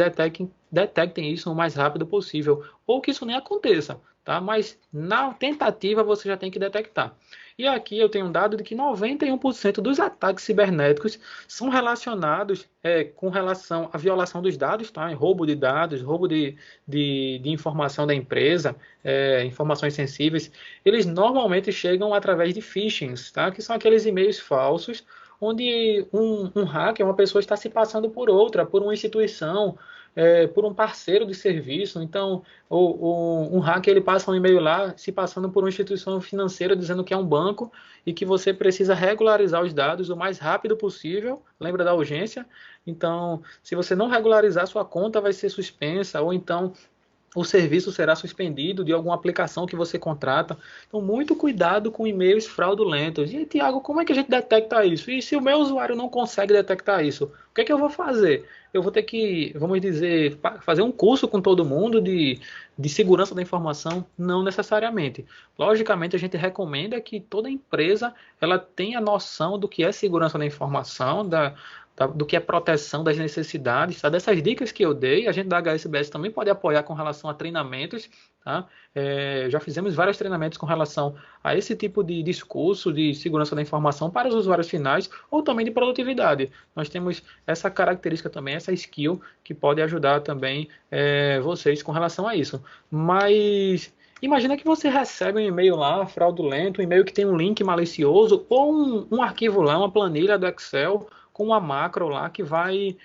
detectem isso o mais rápido possível, ou que isso nem aconteça, tá? Mas na tentativa você já tem que detectar. E aqui eu tenho um dado de que 91% dos ataques cibernéticos são relacionados com relação à violação dos dados, tá? Roubo de dados, roubo de informação da empresa, informações sensíveis. Eles normalmente chegam através de phishings, tá? Que são aqueles e-mails falsos onde um hacker, uma pessoa está se passando por outra, por uma instituição, por um parceiro de serviço. Então, um hacker ele passa um e-mail lá, se passando por uma instituição financeira, dizendo que é um banco e que você precisa regularizar os dados o mais rápido possível. Lembra da urgência? Então, se você não regularizar, sua conta vai ser suspensa, ou então o serviço será suspendido de alguma aplicação que você contrata. Então, muito cuidado com e-mails fraudulentos. E, Tiago, como é que a gente detecta isso? E se o meu usuário não consegue detectar isso, o que é que eu vou fazer? Eu vou ter que, vamos dizer, fazer um curso com todo mundo de segurança da informação? Não necessariamente. Logicamente, a gente recomenda que toda empresa ela tenha noção do que é segurança da informação, do que é proteção das necessidades, tá? Dessas dicas que eu dei, a gente da HSBS também pode apoiar com relação a treinamentos, tá? Já fizemos vários treinamentos com relação a esse tipo de discurso de segurança da informação para os usuários finais ou também de produtividade. Nós temos essa característica também, essa skill que pode ajudar também vocês com relação a isso. Mas imagina que você recebe um e-mail lá fraudulento, um e-mail que tem um link malicioso ou um arquivo lá, uma planilha do Excel com uma macro lá que vai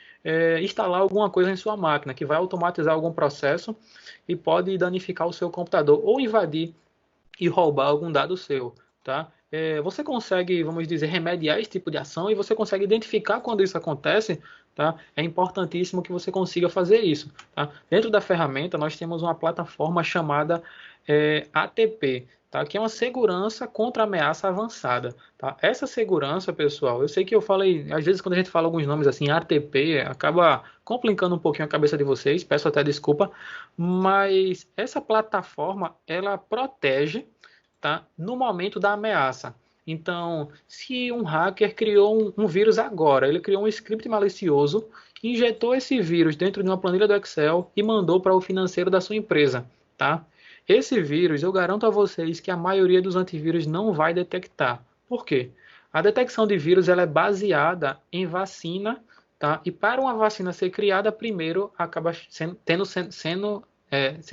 instalar alguma coisa em sua máquina, que vai automatizar algum processo e pode danificar o seu computador ou invadir e roubar algum dado seu, tá? Você consegue, vamos dizer, remediar esse tipo de ação e você consegue identificar quando isso acontece, tá? É importantíssimo que você consiga fazer isso, tá? Dentro da ferramenta, nós temos uma plataforma chamada ATP, tá? Que é uma segurança contra ameaça avançada, tá? Essa segurança, pessoal, eu sei que eu falei, às vezes quando a gente fala alguns nomes assim, ATP, acaba complicando um pouquinho a cabeça de vocês, peço até desculpa, mas essa plataforma, ela protege, tá? No momento da ameaça. Então, se um hacker criou um vírus agora, ele criou um script malicioso, injetou esse vírus dentro de uma planilha do Excel e mandou para o financeiro da sua empresa, tá? Esse vírus, eu garanto a vocês que a maioria dos antivírus não vai detectar. Por quê? A detecção de vírus ela é baseada em vacina, tá? E para uma vacina ser criada, primeiro acaba sendo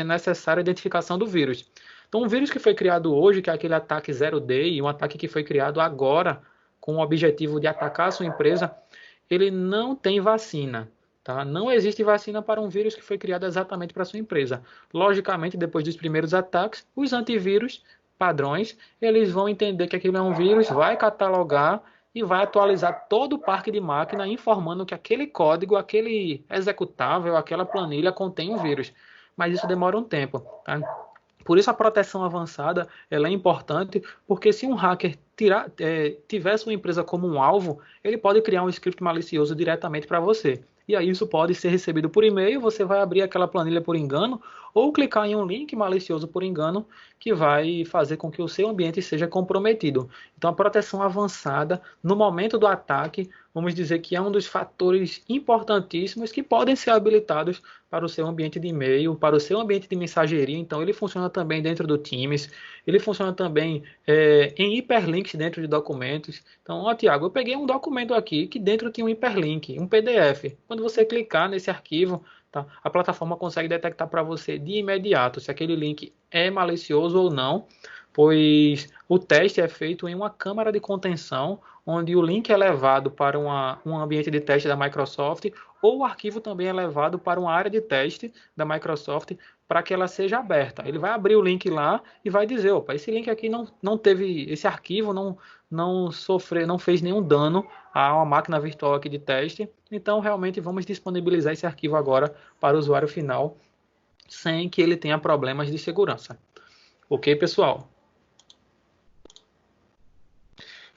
necessária a identificação do vírus. Então, um vírus que foi criado hoje, que é aquele ataque zero day, um ataque que foi criado agora com o objetivo de atacar a sua empresa, ele não tem vacina. Tá? Não existe vacina para um vírus que foi criado exatamente para a sua empresa. Logicamente, depois dos primeiros ataques, os antivírus padrões, eles vão entender que aquilo é um vírus, vai catalogar e vai atualizar todo o parque de máquina, informando que aquele código, aquele executável, aquela planilha contém um vírus. Mas isso demora um tempo. Tá? Por isso a proteção avançada ela é importante, porque se um hacker tivesse uma empresa como um alvo, ele pode criar um script malicioso diretamente para você. E aí isso pode ser recebido por e-mail, você vai abrir aquela planilha por engano, ou clicar em um link malicioso por engano, que vai fazer com que o seu ambiente seja comprometido. Então a proteção avançada, no momento do ataque, vamos dizer que é um dos fatores importantíssimos que podem ser habilitados para o seu ambiente de e-mail, para o seu ambiente de mensageria. Então ele funciona também dentro do Teams, ele funciona também em hiperlinks dentro de documentos. Então, ó, Tiago, eu peguei um documento aqui que dentro tinha um hiperlink, um PDF. Quando você clicar nesse arquivo, tá, a plataforma consegue detectar para você de imediato se aquele link é malicioso ou não, pois o teste é feito em uma câmara de contenção, onde o link é levado para um ambiente de teste da Microsoft, ou o arquivo também é levado para uma área de teste da Microsoft para que ela seja aberta. Ele vai abrir o link lá e vai dizer, opa, esse link aqui não teve, esse arquivo não fez nenhum dano a uma máquina virtual aqui de teste, então realmente vamos disponibilizar esse arquivo agora para o usuário final, sem que ele tenha problemas de segurança. Ok, pessoal?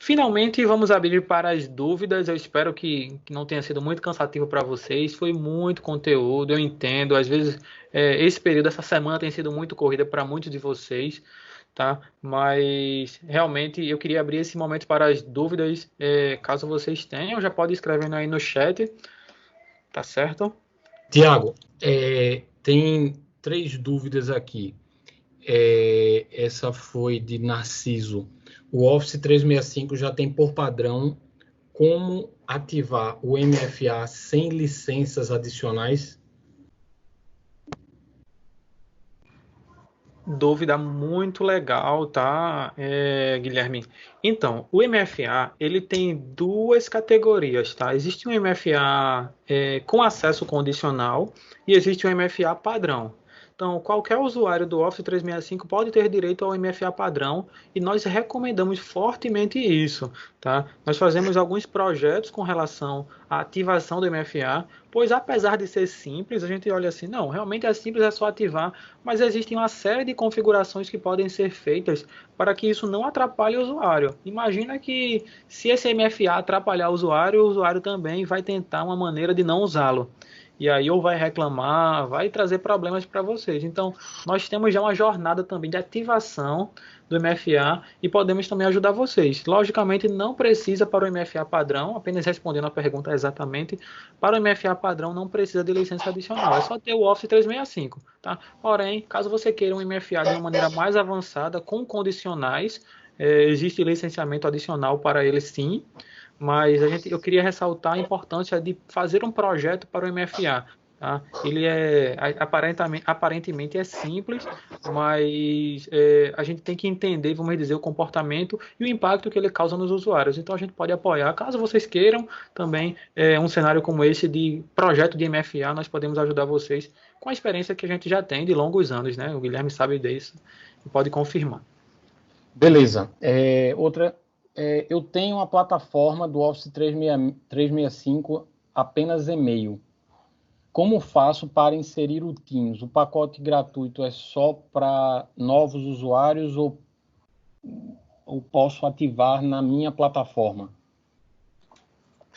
Finalmente, vamos abrir para as dúvidas. Eu espero que não tenha sido muito cansativo para vocês. Foi muito conteúdo, eu entendo. Às vezes, esse período, essa semana tem sido muito corrida para muitos de vocês, tá? Mas, realmente, eu queria abrir esse momento para as dúvidas. Caso vocês tenham, já pode ir escrevendo aí no chat, tá certo? Tiago, tem 3 dúvidas aqui. Essa foi de Narciso. O Office 365 já tem por padrão como ativar o MFA sem licenças adicionais? Dúvida muito legal, tá, Guilherme? Então, o MFA, ele tem 2 categorias, tá? Existe um MFA com acesso condicional e existe um MFA padrão. Então, qualquer usuário do Office 365 pode ter direito ao MFA padrão e nós recomendamos fortemente isso, tá? Nós fazemos alguns projetos com relação à ativação do MFA, pois apesar de ser simples, a gente olha assim, não, realmente é simples, é só ativar, mas existem uma série de configurações que podem ser feitas para que isso não atrapalhe o usuário. Imagina que se esse MFA atrapalhar o usuário também vai tentar uma maneira de não usá-lo. E aí ou vai reclamar, vai trazer problemas para vocês. Então, nós temos já uma jornada também de ativação do MFA e podemos também ajudar vocês. Logicamente, não precisa para o MFA padrão, apenas respondendo a pergunta exatamente, para o MFA padrão não precisa de licença adicional, é só ter o Office 365, tá? Porém, caso você queira um MFA de uma maneira mais avançada, com condicionais, existe licenciamento adicional para ele sim, mas eu queria ressaltar a importância de fazer um projeto para o MFA. Tá? Ele aparentemente é simples, mas a gente tem que entender, vamos dizer, o comportamento e o impacto que ele causa nos usuários. Então a gente pode apoiar, caso vocês queiram também um cenário como esse de projeto de MFA, nós podemos ajudar vocês com a experiência que a gente já tem de longos anos, né? O Guilherme sabe disso e pode confirmar. Beleza. Eu tenho uma plataforma do Office 365 apenas e-mail. Como faço para inserir o Teams? O pacote gratuito é só para novos usuários ou posso ativar na minha plataforma?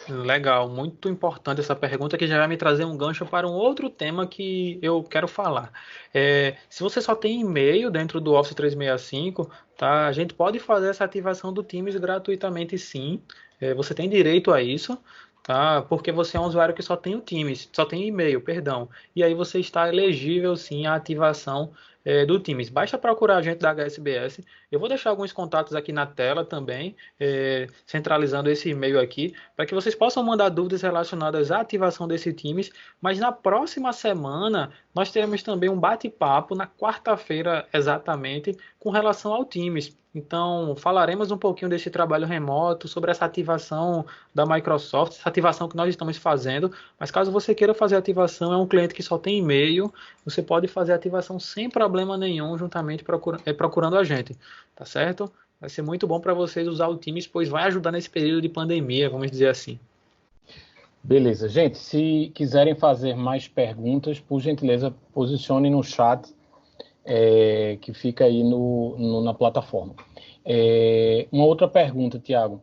Legal, muito importante essa pergunta que já vai me trazer um gancho para um outro tema que eu quero falar. Se você só tem e-mail dentro do Office 365, tá? A gente pode fazer essa ativação do Teams gratuitamente, sim. Você tem direito a isso, tá? Porque você é um usuário que só tem o Teams, só tem e-mail, perdão. E aí você está elegível, sim, à ativação do Teams. Basta procurar a gente da HSBS. Eu vou deixar alguns contatos aqui na tela também, centralizando esse e-mail aqui, para que vocês possam mandar dúvidas relacionadas à ativação desse Teams. Mas na próxima semana, nós teremos também um bate-papo, na quarta-feira exatamente, com relação ao Teams. Então, falaremos um pouquinho desse trabalho remoto, sobre essa ativação da Microsoft, essa ativação que nós estamos fazendo. Mas caso você queira fazer ativação, é um cliente que só tem e-mail, você pode fazer a ativação sem problema nenhum, juntamente procurando a gente, tá certo? Vai ser muito bom para vocês usar o Teams, pois vai ajudar nesse período de pandemia, vamos dizer assim. Beleza. Gente, se quiserem fazer mais perguntas, por gentileza, posicionem no chat que fica aí na plataforma. Uma outra pergunta, Tiago.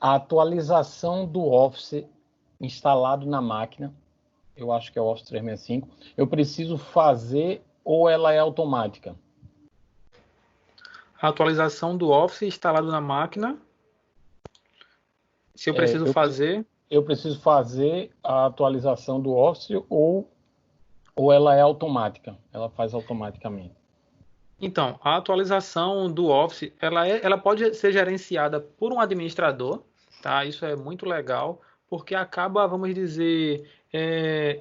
A atualização do Office instalado na máquina, eu acho que é o Office 365, eu preciso fazer ou ela é automática? A atualização do Office instalado na máquina, se eu preciso fazer... Eu preciso fazer a atualização do Office ou ela é automática? Ela faz automaticamente? Então, a atualização do Office, ela pode ser gerenciada por um administrador, tá? Isso é muito legal, porque acaba, vamos dizer,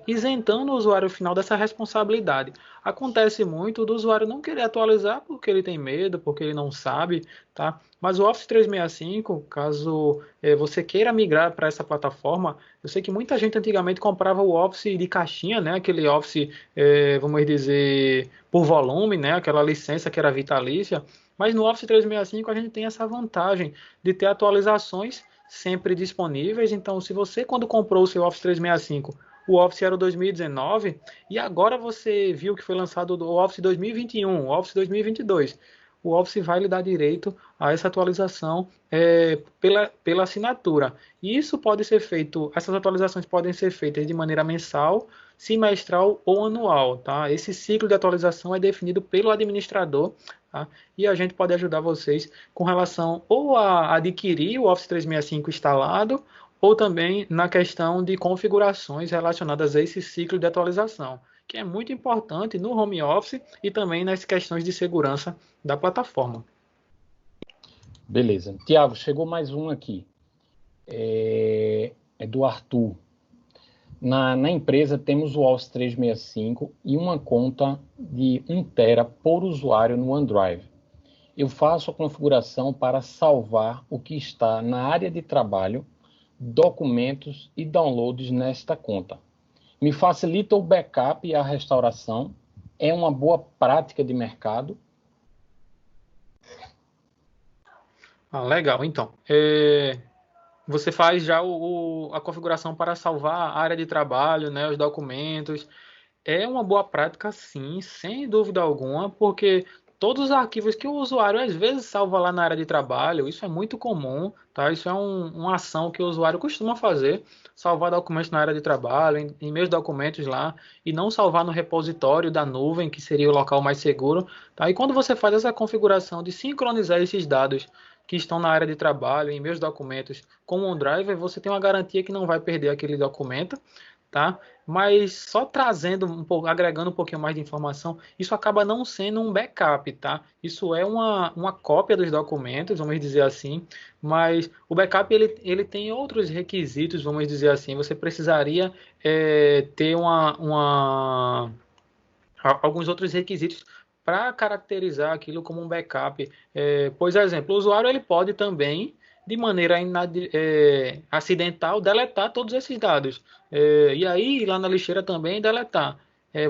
isentando o usuário final dessa responsabilidade. Acontece muito do usuário não querer atualizar porque ele tem medo, porque ele não sabe, tá? Mas o Office 365, caso você queira migrar para essa plataforma, eu sei que muita gente antigamente comprava o Office de caixinha, né? Aquele Office, vamos dizer, por volume, né? Aquela licença que era vitalícia. Mas no Office 365 a gente tem essa vantagem de ter atualizações sempre disponíveis. Então, se você, quando comprou o seu Office 365, o Office era o 2019, e agora você viu que foi lançado o Office 2021, o Office 2022, o Office vai lhe dar direito a essa atualização pela assinatura. E isso pode ser feito, essas atualizações podem ser feitas de maneira mensal, semestral ou anual, tá? Esse ciclo de atualização é definido pelo administrador, tá? E a gente pode ajudar vocês com relação ou a adquirir o Office 365 instalado, ou também na questão de configurações relacionadas a esse ciclo de atualização, que é muito importante no home office e também nas questões de segurança da plataforma. Beleza. Tiago, chegou mais um aqui. É do Arthur. Na empresa temos o Office 365 e uma conta de 1 TB por usuário no OneDrive. Eu faço a configuração para salvar o que está na área de trabalho, documentos e downloads nesta conta. Me facilita o backup e a restauração. é uma boa prática de mercado? Legal. Então, você faz já a configuração para salvar a área de trabalho, né, os documentos. É uma boa prática, sim, sem dúvida alguma, porque todos os arquivos que o usuário às vezes salva lá na área de trabalho, isso é muito comum, tá? Isso é uma ação que o usuário costuma fazer, salvar documentos na área de trabalho, em meus documentos lá, e não salvar no repositório da nuvem, que seria o local mais seguro, tá? E quando você faz essa configuração de sincronizar esses dados que estão na área de trabalho, em meus documentos, com o OneDrive, você tem uma garantia que não vai perder aquele documento, tá? Mas só trazendo um pouco, agregando um pouquinho mais de informação, isso acaba não sendo um backup, tá? Isso é uma cópia dos documentos, vamos dizer assim, mas o backup ele tem outros requisitos, vamos dizer assim. Você precisaria ter alguns outros requisitos para caracterizar aquilo como um backup. Por exemplo, o usuário ele pode também, de maneira acidental, deletar todos esses dados. E aí, lá na lixeira também, deletar.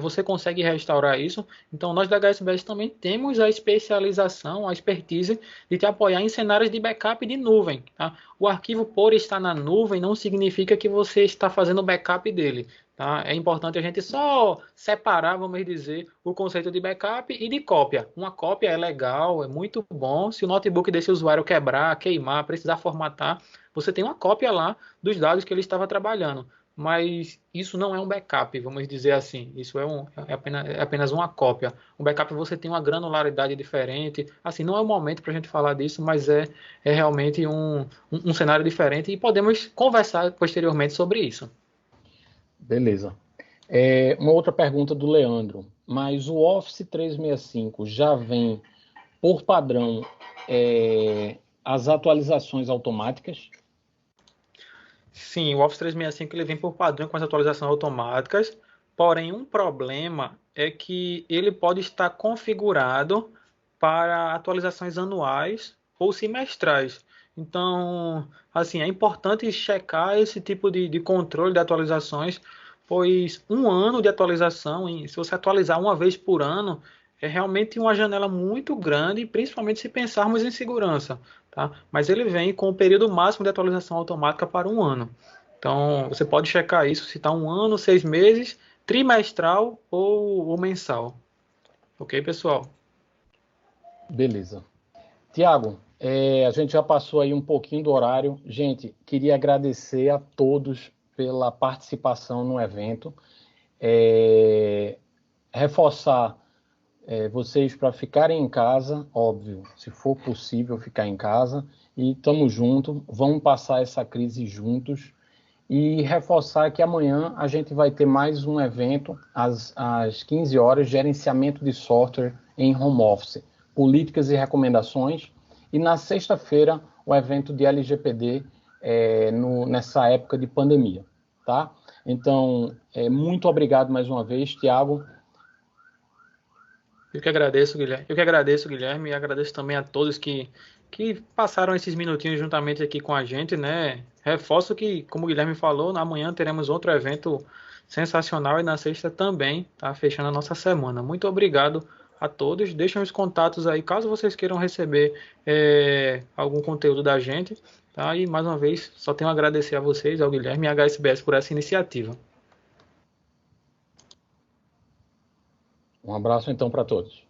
Você consegue restaurar isso. Então, nós da HSBS também temos a especialização, a expertise de te apoiar em cenários de backup de nuvem. Tá? O arquivo, por estar na nuvem, não significa que você está fazendo backup dele. Tá? É importante a gente só separar, vamos dizer, o conceito de backup e de cópia. Uma cópia é legal, é muito bom. Se o notebook desse usuário quebrar, queimar, precisar formatar, você tem uma cópia lá dos dados que ele estava trabalhando. Mas isso não é um backup, vamos dizer assim. Isso é apenas uma cópia. Um backup você tem uma granularidade diferente. Assim, não é o momento para a gente falar disso, mas é realmente um cenário diferente e podemos conversar posteriormente sobre isso. Beleza. Uma outra pergunta do Leandro. Mas o Office 365 já vem, por padrão, as atualizações automáticas? Sim, o Office 365 ele vem por padrão com as atualizações automáticas, porém um problema é que ele pode estar configurado para atualizações anuais ou semestrais. Então, assim, é importante checar esse tipo de controle de atualizações, pois um ano de atualização, se você atualizar uma vez por ano, é realmente uma janela muito grande, principalmente se pensarmos em segurança. Tá? Mas ele vem com o período máximo de atualização automática para um ano. Então, você pode checar isso, se está um ano, 6 meses, trimestral ou mensal. Ok, pessoal? Beleza. Tiago, a gente já passou aí um pouquinho do horário. Gente, queria agradecer a todos pela participação no evento. Reforçar vocês para ficarem em casa, óbvio, se for possível ficar em casa, e estamos juntos, vamos passar essa crise juntos, e reforçar que amanhã a gente vai ter mais um evento às 15 horas, gerenciamento de software em home office, políticas e recomendações, e na sexta-feira o evento de LGPD nessa época de pandemia, tá? Então, muito obrigado mais uma vez, Tiago. Eu que agradeço, Guilherme, e agradeço também a todos que passaram esses minutinhos juntamente aqui com a gente, né? Reforço que, como o Guilherme falou, amanhã teremos outro evento sensacional e na sexta também, tá? Fechando a nossa semana. Muito obrigado a todos. Deixem os contatos aí, caso vocês queiram receber algum conteúdo da gente, tá? E mais uma vez, só tenho a agradecer a vocês, ao Guilherme e à HSBS por essa iniciativa. Um abraço então para todos.